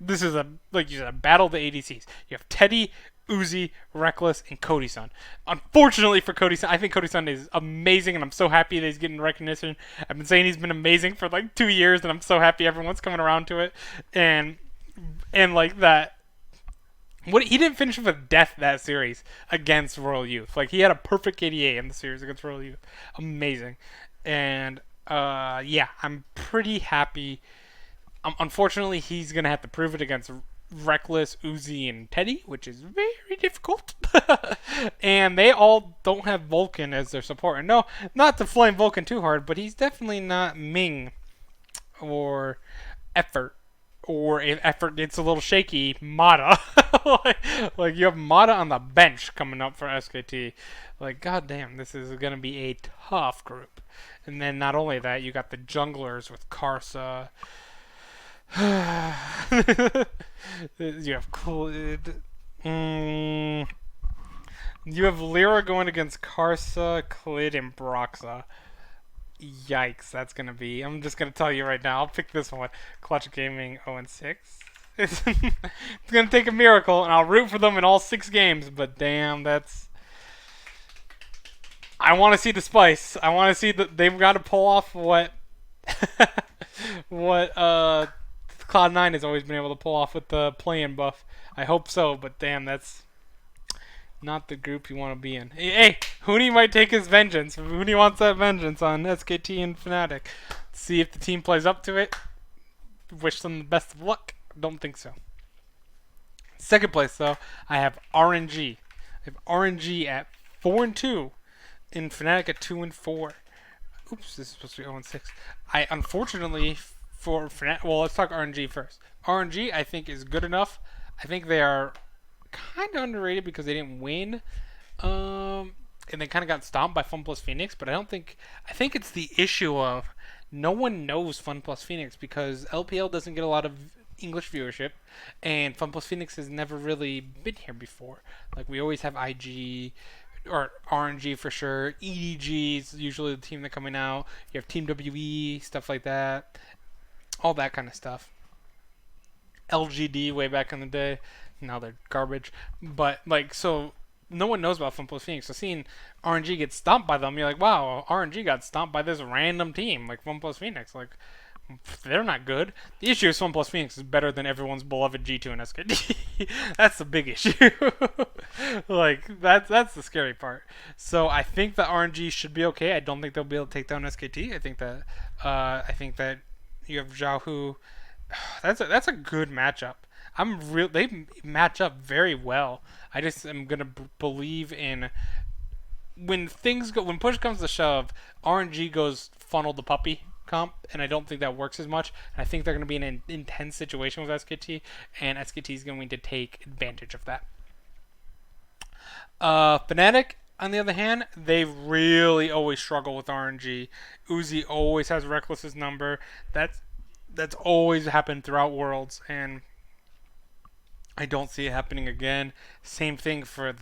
This is like you said, a battle of the ADCs. You have Teddy, Uzi, Reckless, and Cody Sun. Unfortunately for Cody Sun, I think Cody Sun is amazing, and I'm so happy that he's getting recognition. I've been saying he's been amazing for like 2 years, and I'm so happy everyone's coming around to it. And like that, he didn't finish with a death that series against Royal Youth. Like he had a perfect KDA in the series against Royal Youth. Amazing. And yeah, I'm pretty happy. Unfortunately, he's gonna have to prove it against Reckless, Uzi, and Teddy, which is very difficult. And they all don't have Vulcan as their support. And no, not to flame Vulcan too hard, but he's definitely not Ming or Effort. Or if Effort gets a little shaky, Mata. like you have Mata on the bench coming up for SKT. Like, goddamn, this is going to be a tough group. And then not only that, you got the junglers with Karsa. You have you have Lyra going against Karsa, Clid, and Broxa. Yikes, that's going to be... I'm just going to tell you right now. I'll pick this one. Clutch Gaming 0-6. It's going to take a miracle, and I'll root for them in all 6 games, but damn, that's... I want to see the spice. I want to see that they've got to pull off what... what Cloud9 has always been able to pull off with the play-in buff. I hope so, but damn, that's... Not the group you want to be in. Hey, Huni might take his vengeance. Huni wants that vengeance on SKT and Fnatic. See if the team plays up to it. Wish them the best of luck. Don't think so. Second place, though, I have RNG. I have RNG at 4-2, and Fnatic at 2-4. Oops, this is supposed to be 0-6. I unfortunately for Fnatic. Well, let's talk RNG first. RNG, I think, is good enough. I think they are kind of underrated because they didn't win. And they kind of got stomped by Fun Plus Phoenix, but I don't think. I think it's the issue of no one knows Fun Plus Phoenix because LPL doesn't get a lot of English viewership, and Fun Plus Phoenix has never really been here before. Like we always have IG or RNG for sure. EDG is usually the team that's coming out. You have Team WE, stuff like that, all that kind of stuff. LGD way back in the day. Now they're garbage, but like so no one knows about Fun Plus Phoenix. So seeing RNG get stomped by them, you're like, wow, RNG got stomped by this random team like Fun Plus Phoenix. Like they're not good. The issue is Fun Plus Phoenix is better than everyone's beloved G2 and SKT. That's the big issue. Like that's the scary part. So I think that RNG should be okay. I don't think they'll be able to take down SKT. I think that you have Xiaohu. That's a good matchup. They match up very well. I just am gonna believe in when push comes to shove, RNG goes funnel the puppy comp, and I don't think that works as much. And I think they're gonna be in an intense situation with SKT, and SKT is going to take advantage of that. Fnatic, on the other hand, they really always struggle with RNG. Uzi always has Reckless's number. That's always happened throughout Worlds, and I don't see it happening again. Same thing for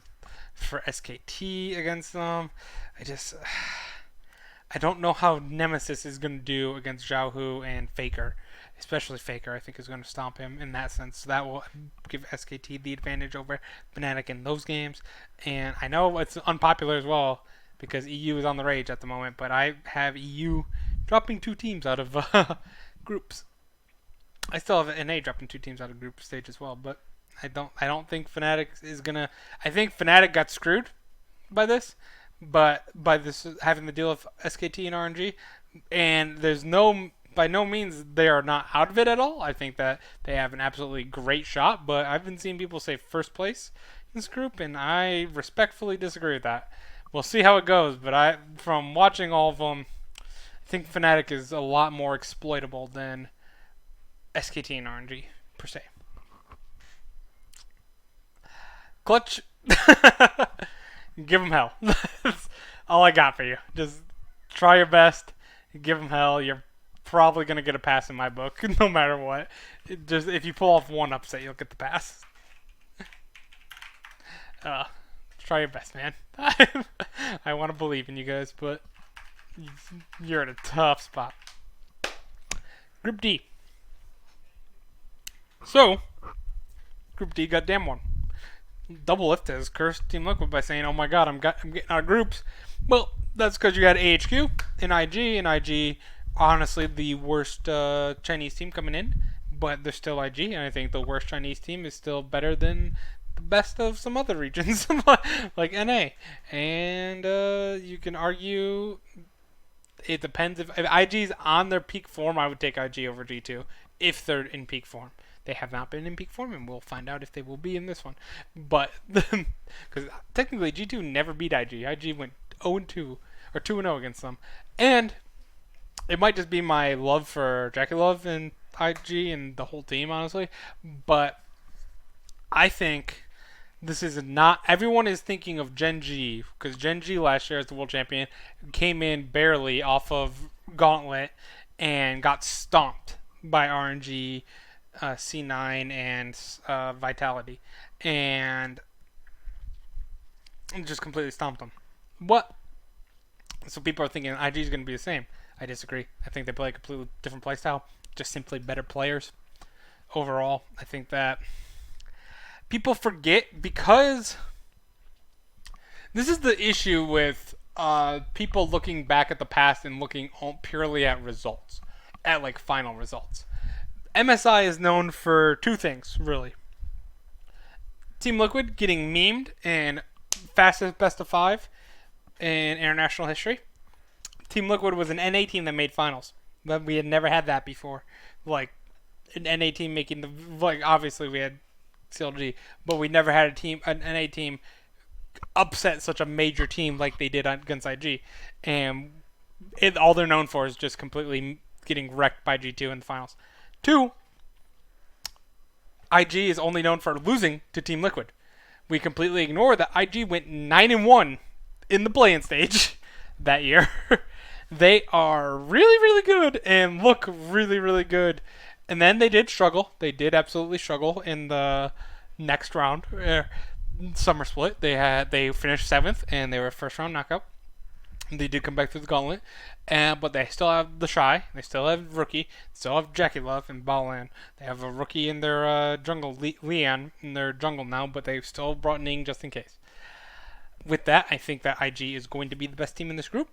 SKT against them. I don't know how Nemesis is going to do against Xiaohu and Faker. Especially Faker, I think, is going to stomp him in that sense. So that will give SKT the advantage over Fnatic in those games. And I know it's unpopular as well because EU is on the rage at the moment, but I have EU dropping 2 teams out of groups. I still have NA dropping 2 teams out of group stage as well, but I don't think Fnatic is gonna. I think Fnatic got screwed by this, but by this having to deal with SKT and RNG, and by no means they are not out of it at all. I think that they have an absolutely great shot, but I've been seeing people say first place in this group, and I respectfully disagree with that. We'll see how it goes, but from watching all of them, I think Fnatic is a lot more exploitable than SKT and RNG per se. Clutch, give them hell. That's all I got for you. Just try your best, give them hell. You're probably gonna get a pass in my book, no matter what. Just if you pull off one upset, you'll get the pass. Try your best, man. I want to believe in you guys, but you're in a tough spot. Group D. So, Group D got damn one. Doublelift has cursed Team Liquid by saying, "Oh my God, I'm getting out of groups." Well, that's because you had AHQ and IG, honestly, the worst Chinese team coming in, but they're still IG, and I think the worst Chinese team is still better than the best of some other regions, like NA. And you can argue it depends if IG's on their peak form. I would take IG over G2 if they're in peak form. They have not been in peak form, and we'll find out if they will be in this one. But because technically G2 never beat IG. IG went 0-2 or 2-0 against them, and it might just be my love for JackeyLove and IG and the whole team, honestly. But I think this is not. Everyone is thinking of Gen G because Gen G last year as the world champion came in barely off of Gauntlet and got stomped by RNG. C9 and Vitality, and just completely stomped them. What? So people are thinking IG is going to be the same. I disagree. I think they play a completely different playstyle, just simply better players overall. I think that people forget because this is the issue with people looking back at the past and looking purely at results, at like final results. MSI is known for 2 things, really. Team Liquid getting memed and fastest best of 5 in international history. Team Liquid was an NA team that made finals. But we had never had that before. Like an NA team making the obviously we had CLG, but we never had an NA team upset such a major team like they did against IG, and all they're known for is just completely getting wrecked by G2 in the finals. 2, IG is only known for losing to Team Liquid. We completely ignore that IG went 9-1 in the play-in stage that year. They are really, really good and look really, really good. And then they did struggle. They did absolutely struggle in the next round, summer split. They finished 7th and they were first round knockout. They did come back through the gauntlet, but they still have the Shy. They still have Rookie. Still have JackeyLove and Balan. They have a Rookie in their jungle, Leon, in their jungle now, but they've still brought Ning just in case. With that, I think that IG is going to be the best team in this group.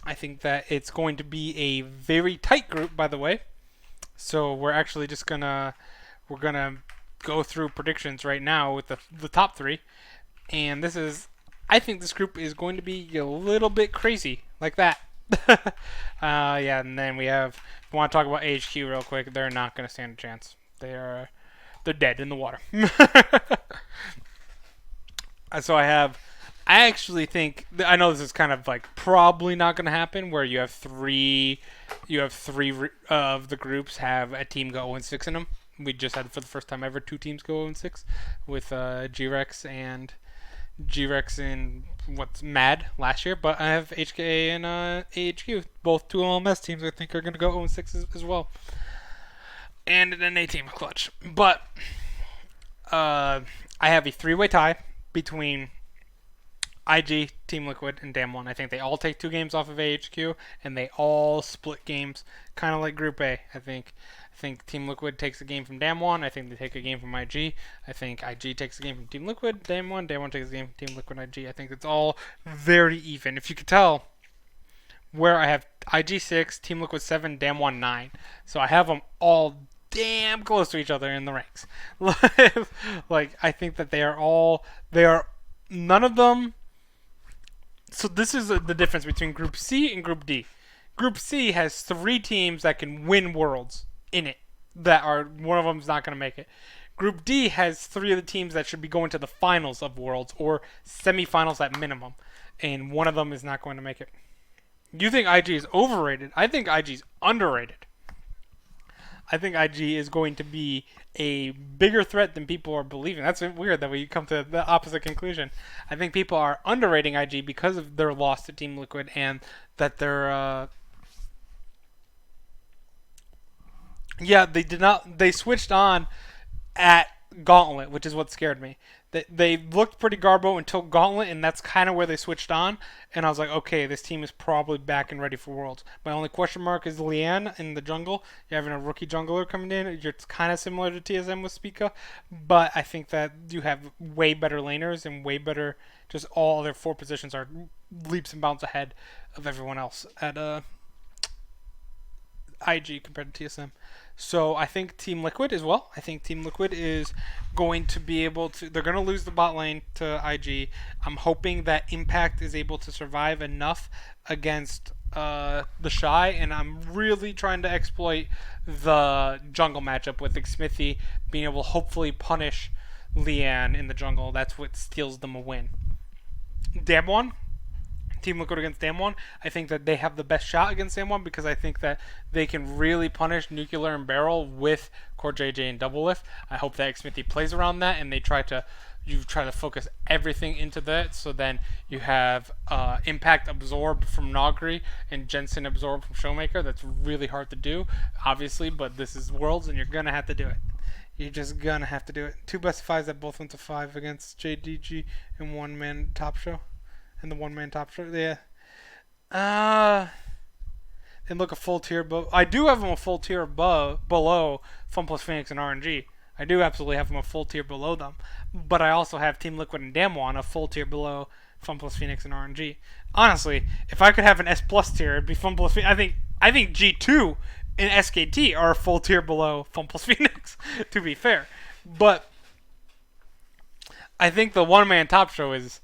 I think that it's going to be a very tight group, by the way. So we're actually just gonna go through predictions right now with the top 3, and I think this group is going to be a little bit crazy, like that. Yeah, and then we want to talk about AHQ real quick. They're not going to stand a chance. They're dead in the water. So I actually think, I know this is kind of like probably not going to happen, where you have three of the groups have a team go 0-6 in them. We just had, for the first time ever, 2 teams go 0-6 with G-Rex and what's Mad last year, but I have HKA and AHQ, both 2 LMS teams I think are going to go 0-6 as well, and an NA team clutch. But I have a 3-way tie between IG, Team Liquid, and Damwon. I think they all take 2 games off of AHQ, and they all split games, kind of like Group A. I think Team Liquid takes a game from Damwon. I think they take a game from IG. I think IG takes a game from Team Liquid, Damwon. Damwon takes a game from Team Liquid, IG. I think it's all very even. If you could tell, where I have IG 6, Team Liquid 7, Damwon 9. So I have them all damn close to each other in the ranks. Like, I think that they are none of them. So this is the difference between Group C and Group D. Group C has 3 teams that can win Worlds in it. One of them is not going to make it. Group D has 3 of the teams that should be going to the finals of Worlds or semifinals at minimum, and one of them is not going to make it. You think IG is overrated? I think IG is underrated. I think IG is going to be a bigger threat than people are believing. That's weird that we come to the opposite conclusion. I think people are underrating IG because of their loss to Team Liquid, and that they're they switched on at Gauntlet, which is what scared me. They looked pretty garbo until Gauntlet, and that's kind of where they switched on. And I was like, okay, this team is probably back and ready for Worlds. My only question mark is Lian in the jungle. You're having a rookie jungler coming in. It's kind of similar to TSM with Spica, but I think that you have way better laners and way better. Just all their 4 positions are leaps and bounds ahead of everyone else at IG compared to TSM. So I think Team Liquid as well. I think Team Liquid is going to be able to. They're going to lose the bot lane to IG. I'm hoping that Impact is able to survive enough against the Shy, and I'm really trying to exploit the jungle matchup with Xmithie being able to hopefully punish Lian in the jungle. That's what steals them a win. Damwon. Team Liquid against Damwon, I think that they have the best shot against Damwon because I think that they can really punish Nuclear and Barrel with Core JJ and Doublelift. I hope that Xmithie plays around that and they try to focus everything into that, so then you have Impact absorb from Nogri and Jensen absorb from Showmaker. That's really hard to do, obviously, but this is Worlds and you're going to have to do it. You're just going to have to do it. 2 best of 5s that both went to 5 against JDG and one-man top show. And the one-man top show, yeah. And look a full tier, but I do have them a full tier below FunPlus Phoenix and RNG. I do absolutely have them a full tier below them, but I also have Team Liquid and Damwon a full tier below FunPlus Phoenix and RNG. Honestly, if I could have an S plus tier, it'd be FunPlus Phoenix. I think G2 and SKT are a full tier below FunPlus Phoenix. To be fair, but I think the one-man top show is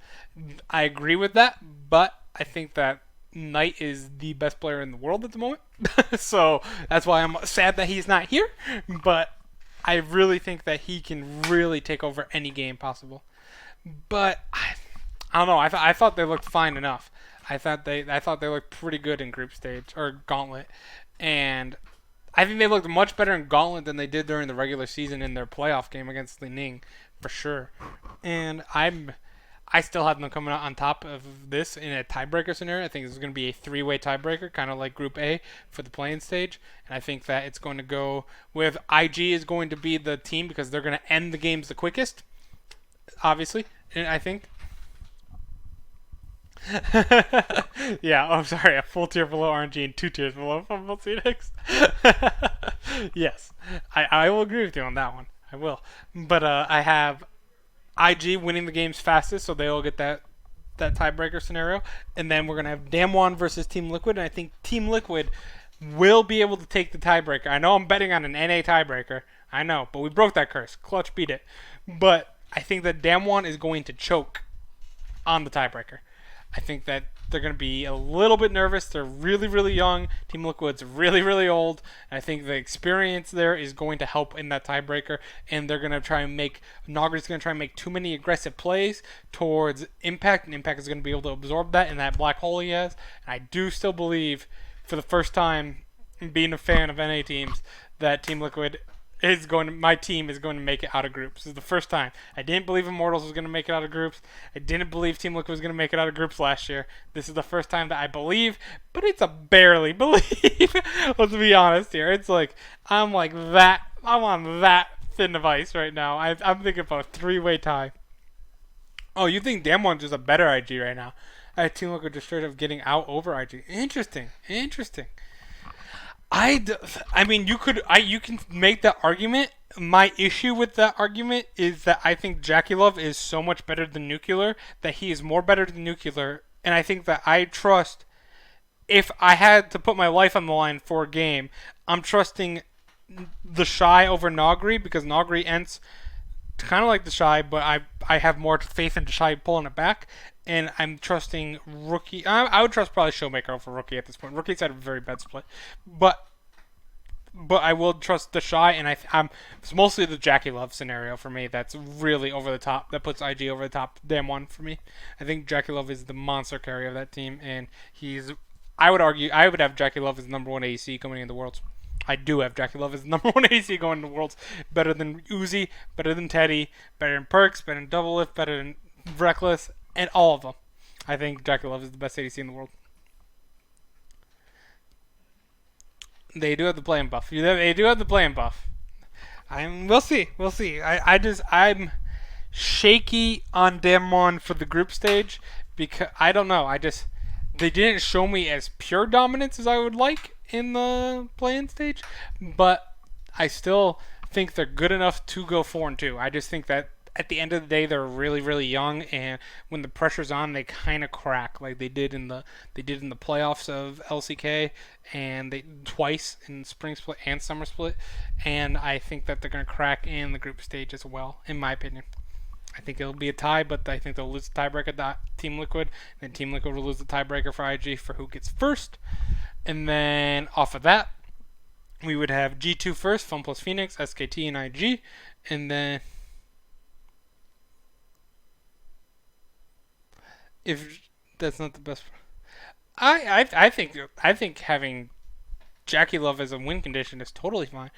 I agree with that, but I think that Knight is the best player in the world at the moment. So that's why I'm sad that he's not here. But I really think that he can really take over any game possible. But I don't know. I thought they looked fine enough. I thought they looked pretty good in group stage or gauntlet, and I think they looked much better in gauntlet than they did during the regular season in their playoff game against Li Ning, for sure. And I still have them coming out on top of this in a tiebreaker scenario. I think this is going to be a three-way tiebreaker, kind of like Group A for the playing stage. And I think that it's going to go with IG is going to be the team because they're going to end the games the quickest, obviously. And I think. Yeah, oh, sorry, a full tier below RNG and two tiers below Fumble Phoenix. Yes, I will agree with you on that one. I will. But I have IG winning the games fastest, so they'll get that tiebreaker scenario. And then we're going to have Damwon versus Team Liquid, and I think Team Liquid will be able to take the tiebreaker. I know I'm betting on an NA tiebreaker. I know, but we broke that curse. Clutch beat it. But I think that Damwon is going to choke on the tiebreaker. I think that they're going to be a little bit nervous. They're really, really young. Team Liquid's really, really old. And I think the experience there is going to help in that tiebreaker. And they're going to try and make Nogri's going to try and make too many aggressive plays towards Impact, and Impact is going to be able to absorb that in that black hole he has. And I do still believe, for the first time, being a fan of NA teams, that Team Liquid my team is going to make it out of groups. This is the first time. I didn't believe Immortals was going to make it out of groups. I didn't believe Team Liquid was going to make it out of groups last year. This is the first time that I believe, but it's a barely believe. Let's be honest here. It's like I'm like that. I'm on that thin of ice right now. I'm thinking about a three-way tie. Oh, you think Damwon's just a better IG right now? Team Liquid just straight up getting out over IG. Interesting. Interesting. I mean, you can make that argument. My issue with that argument is that I think Jackie Love is so much better than Nuclear, that he is more better than Nuclear, and I think that I trust. If I had to put my life on the line for a game, I'm trusting the Shy over Nogri because Nogri ends kind of like the Shy, but I have more faith in the Shy pulling it back, and I'm trusting Rookie. I would trust probably Showmaker over Rookie at this point. Rookie's had a very bad split, but I will trust the Shy, and it's mostly the Jackie Love scenario for me that's really over the top. That puts IG over the top. Damwon for me. I think Jackie Love is the monster carry of that team, and he's. I would argue I would have Jackie Love as number one AC coming in the Worlds. I do have Jackie Love as number one AC going to Worlds. Better than Uzi, better than Teddy, better than Perks, better than Doublelift, better than Reckless, and all of them. I think Jackie Love is the best ADC in the world. They do have the playing buff. They do have the playing buff. We'll see. We'll see. I'm shaky on Damwon for the group stage because I don't know. They didn't show me as pure dominance as I would like in the playing stage, but I still think they're good enough to go 4-2. I just think that at the end of the day, they're really, really young, and when the pressure's on, they kind of crack, like they did in the playoffs of LCK, and they twice in spring split and summer split, and I think that they're going to crack in the group stage as well, in my opinion. I think it'll be a tie, but I think they'll lose the tiebreaker to Team Liquid, and then Team Liquid will lose the tiebreaker for IG for who gets first, and then off of that, we would have G2 first, Fun plus Phoenix, SKT, and IG, and then if that's not the best, I think having Jackie Love as a win condition is totally fine.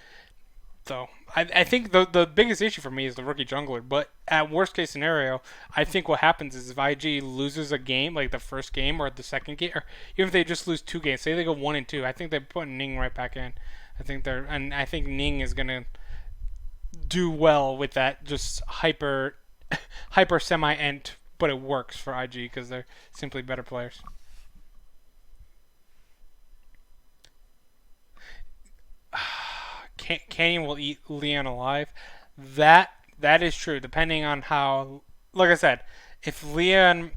So I think the biggest issue for me is the rookie jungler. But at worst case scenario, I think what happens is if IG loses a game, like the first game or the second game, or even if they just lose two games, say they go 1-2, I think they put Ning right back in. I think Ning is gonna do well with that just hyper semi end, but it works for IG because they're simply better players. Canyon will eat Leon alive. That is true. Depending on how, like I said, if Leon,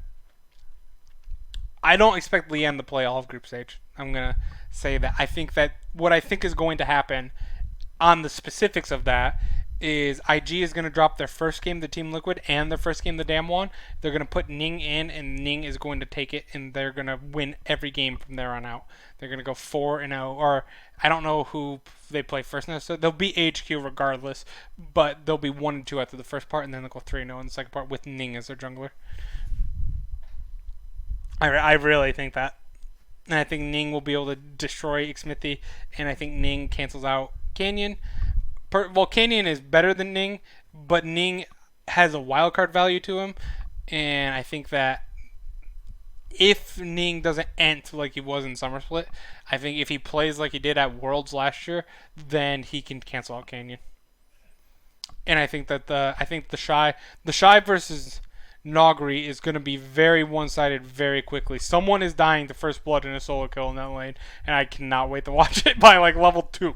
I don't expect Leon to play all of group stage. I'm gonna say that I think that what I think is going to happen on the specifics of that is IG is going to drop their first game to Team Liquid and their first game to Damwon. They're going to put Ning in, and Ning is going to take it, and they're going to win every game from there on out. They're going to go 4-0, or I don't know who they play first. So they'll be HQ regardless, but they'll be 1-2 after the first part, and then they'll go 3-0 in the second part with Ning as their jungler. I really think that. And I think Ning will be able to destroy Xmithie, and I think Ning cancels out Canyon. Well, Canyon is better than Ning, but Ning has a wildcard value to him, and I think that if Ning doesn't ent like he was in Summer Split, I think if he plays like he did at Worlds last year, then he can cancel out Canyon. And I think that the Shy versus Nogri is going to be very one-sided very quickly. Someone is dying to first blood in a solo kill in that lane, and I cannot wait to watch it by like level 2.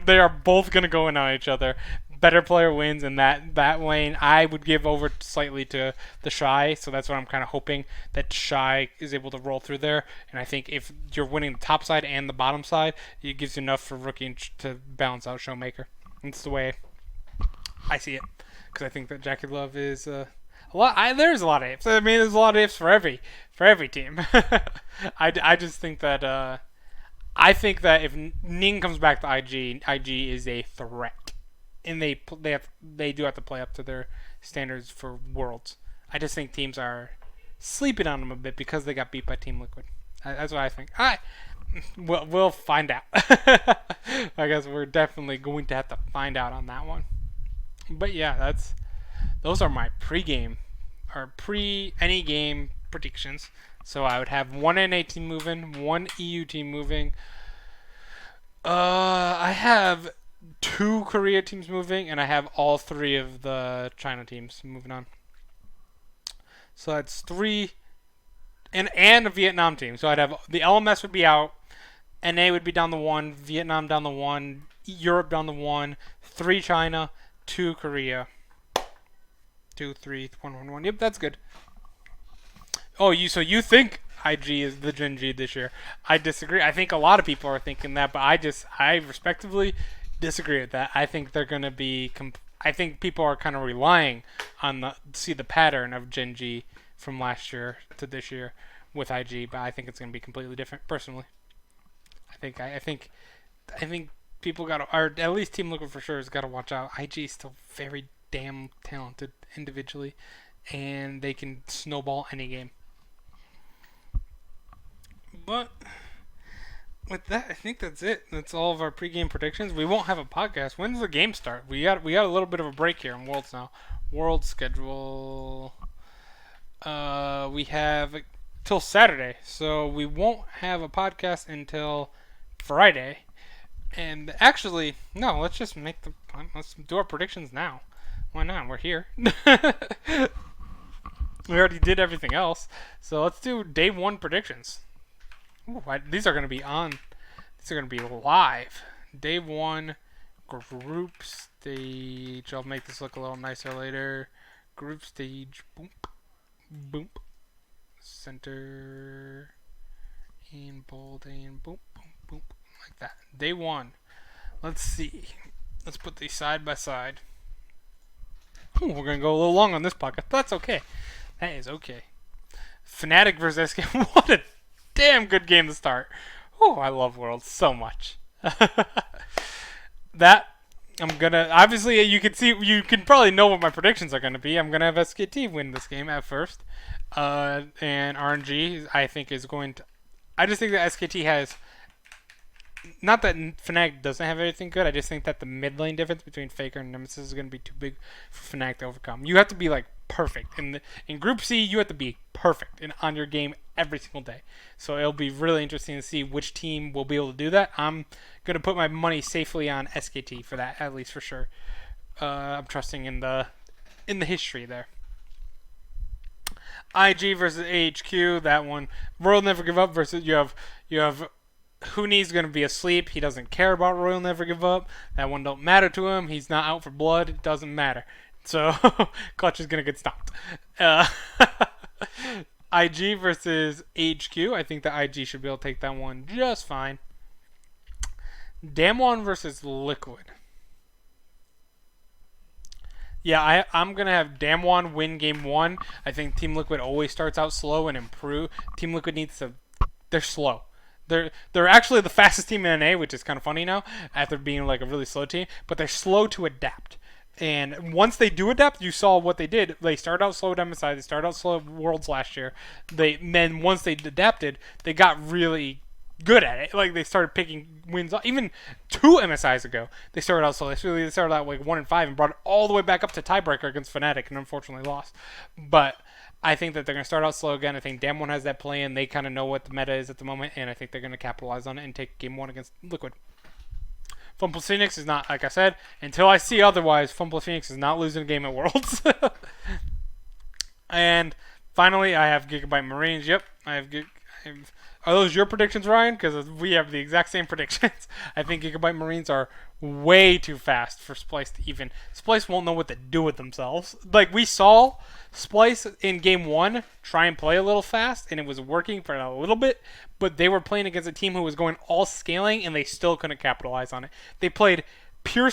They are both going to go in on each other. Better player wins, and that lane I would give over slightly to the Shy, so that's what I'm kind of hoping, that Shy is able to roll through there. And I think if you're winning the top side and the bottom side, it gives you enough for Rookie to balance out Showmaker. That's the way I see it, because I think that Jackie Love is there's a lot of ifs. I mean, there's a lot of ifs for every team. I just think that if Ning comes back to IG is a threat, and they do have to play up to their standards for Worlds. I just think teams are sleeping on them a bit because they got beat by Team Liquid. That's what I think. We'll find out. I guess we're definitely going to have to find out on that one. But yeah, those are my pre-game or pre-any game predictions. So I would have one NA team moving, one EU team moving. I have 2 Korea teams moving, and I have all 3 of the China teams moving on. So that's 3, and a Vietnam team. So I'd have the LMS would be out, NA would be down the 1, Vietnam down the 1, Europe down the 1, 3 China, 2 Korea. 2, 3, 1, 1, 1. Yep, that's good. Oh, you think IG is the Gen G this year? I disagree. I think a lot of people are thinking that, but I respectively disagree with that. I think they're going to be. I think people are kind of relying on see the pattern of Gen G from last year to this year with IG, but I think it's going to be completely different. Personally, I think people got to, or at least Team Liquid for sure has got to watch out. IG is still very damn talented individually, and they can snowball any game. But with that, I think that's it. That's all of our pregame predictions. We won't have a podcast. When does the game start? We got a little bit of a break here in Worlds now. World schedule. We have till Saturday, so we won't have a podcast until Friday. And actually, no, let's do our predictions now. Why not? We're here. We already did everything else. So let's do day 1 predictions. Ooh, these are going to be on. These are going to be live. Day 1 group stage. I'll make this look a little nicer later. Group stage. Boom. Boom. Center. And bold. And boom. Boom. Boom. Like that. Day 1. Let's see. Let's put these side by side. Ooh, we're going to go a little long on this podcast, but that's okay. That is okay. Fnatic versus SK. What a damn good game to start. Oh, I love Worlds so much. That, I'm going to, obviously, you can probably know what my predictions are going to be. I'm going to have SKT win this game at first. And RNG, I think, is going to, I just think that SKT has, not that Fnatic doesn't have anything good, I just think that the mid lane difference between Faker and Nemesis is going to be too big for Fnatic to overcome. You have to be like perfect. In Group C, you have to be perfect on your game every single day. So it'll be really interesting to see which team will be able to do that. I'm going to put my money safely on SKT for that, at least for sure. I'm trusting in the history there. IG versus AHQ, that one. Royal Never Give Up versus you have Huni's going to be asleep. He doesn't care about Royal Never Give Up. That one don't matter to him. He's not out for blood. It doesn't matter. So, Clutch is going to get stopped. IG versus HQ. I think that IG should be able to take that one just fine. Damwon versus Liquid. Yeah, I'm gonna have Damwon win game one. I think Team Liquid always starts out slow and improve. Team Liquid needs to. They're slow. They're actually the fastest team in NA, which is kind of funny now after being like a really slow team. But they're slow to adapt. And once they do adapt, you saw what they did. They started out slow at MSI. They started out slow at Worlds last year. Then once they adapted, they got really good at it. Like they started picking wins. Even 2 MSIs ago, they started out slow. They started out like 1-5 and brought it all the way back up to tiebreaker against Fnatic, and unfortunately lost. But I think that they're going to start out slow again. I think Damwon has that plan. They kind of know what the meta is at the moment, and I think they're going to capitalize on it and take game one against Liquid. Fumble Phoenix is not, like I said, until I see otherwise, Fumble Phoenix is not losing a game at Worlds. And finally, I have Gigabyte Marines. Yep, are those your predictions, Ryan? Because we have the exact same predictions. I think Gigabyte Marines are way too fast for Splyce to even. Splyce won't know what to do with themselves. Like, we saw Splyce in game one try and play a little fast, and it was working for a little bit, but they were playing against a team who was going all scaling, and they still couldn't capitalize on it. They played pure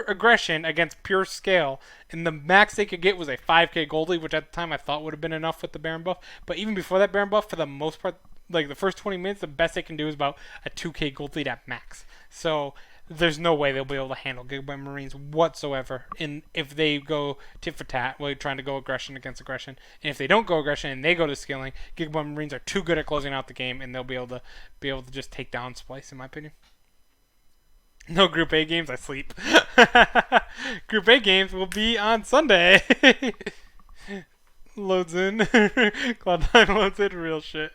aggression against pure scale, and the max they could get was a 5k gold lead, which at the time I thought would have been enough with the Baron buff. But even before that Baron buff, for the most part, like the first 20 minutes, the best they can do is about a 2k gold lead at max. So there's no way they'll be able to handle Gigabyte Marines whatsoever. And if they go tit for tat, well, trying to go aggression against aggression, and if they don't go aggression and they go to scaling, Gigabyte Marines are too good at closing out the game, and they'll be able to just take down Splyce, in my opinion. No Group A games, I sleep. Group A games will be on Sunday. Loads in. Cloud9 loads in, real shit.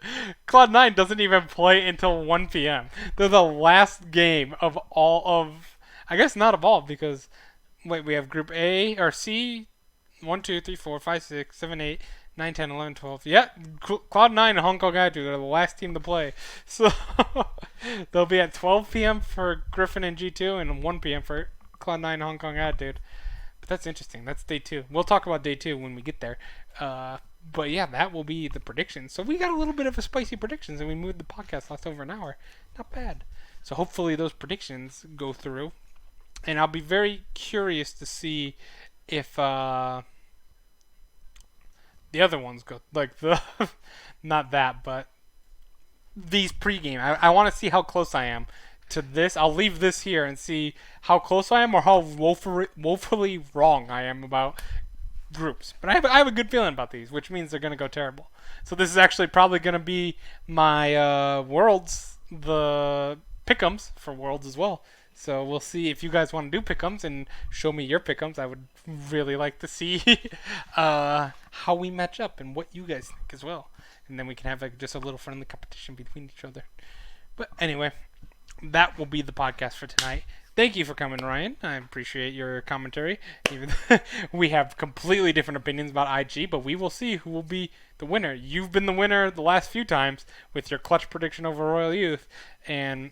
Cloud9 doesn't even play until 1 p.m. They're the last game of all of. I guess not of all, because. Wait, we have Group A or C. 1, 2, 3, 4, 5, 6, 7, 8, 9, 10, 11, 12. Yeah, Cloud9 and Hong Kong Attitude are the last team to play. So they'll be at 12 p.m. for Griffin and G2 and 1 p.m. for Cloud9 and Hong Kong Attitude. But that's interesting. That's day 2. We'll talk about day 2 when we get there. But yeah, that will be the predictions. So we got a little bit of a spicy predictions, and we moved the podcast last over an hour. Not bad. So hopefully those predictions go through. And I'll be very curious to see if the other ones go, like the not that, but these pregame. I want to see how close I am to this. I'll leave this here and see how close I am or how woefully wrong I am about groups. But I have a good feeling about these, which means they're going to go terrible. So this is actually probably going to be my Worlds, the pick'ems for Worlds as well. So we'll see if you guys want to do pick'ems and show me your pick'ems. I would really like to see how we match up and what you guys think as well. And then we can have like just a little friendly competition between each other. But anyway, that will be the podcast for tonight. Thank you for coming, Ryan. I appreciate your commentary. Even we have completely different opinions about IG, but we will see who will be the winner. You've been the winner the last few times with your clutch prediction over Royal Youth and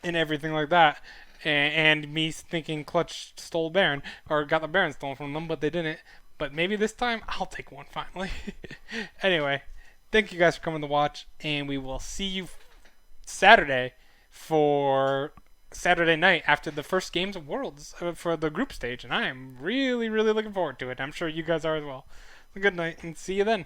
everything like that. And me thinking Clutch stole Baron, or got the Baron stolen from them, but they didn't. But maybe this time I'll take one finally. Anyway, thank you guys for coming to watch, and we will see you Saturday for Saturday night after the first games of Worlds for the group stage, and I am really, really looking forward to it. I'm sure you guys are as well. Good night, and see you then.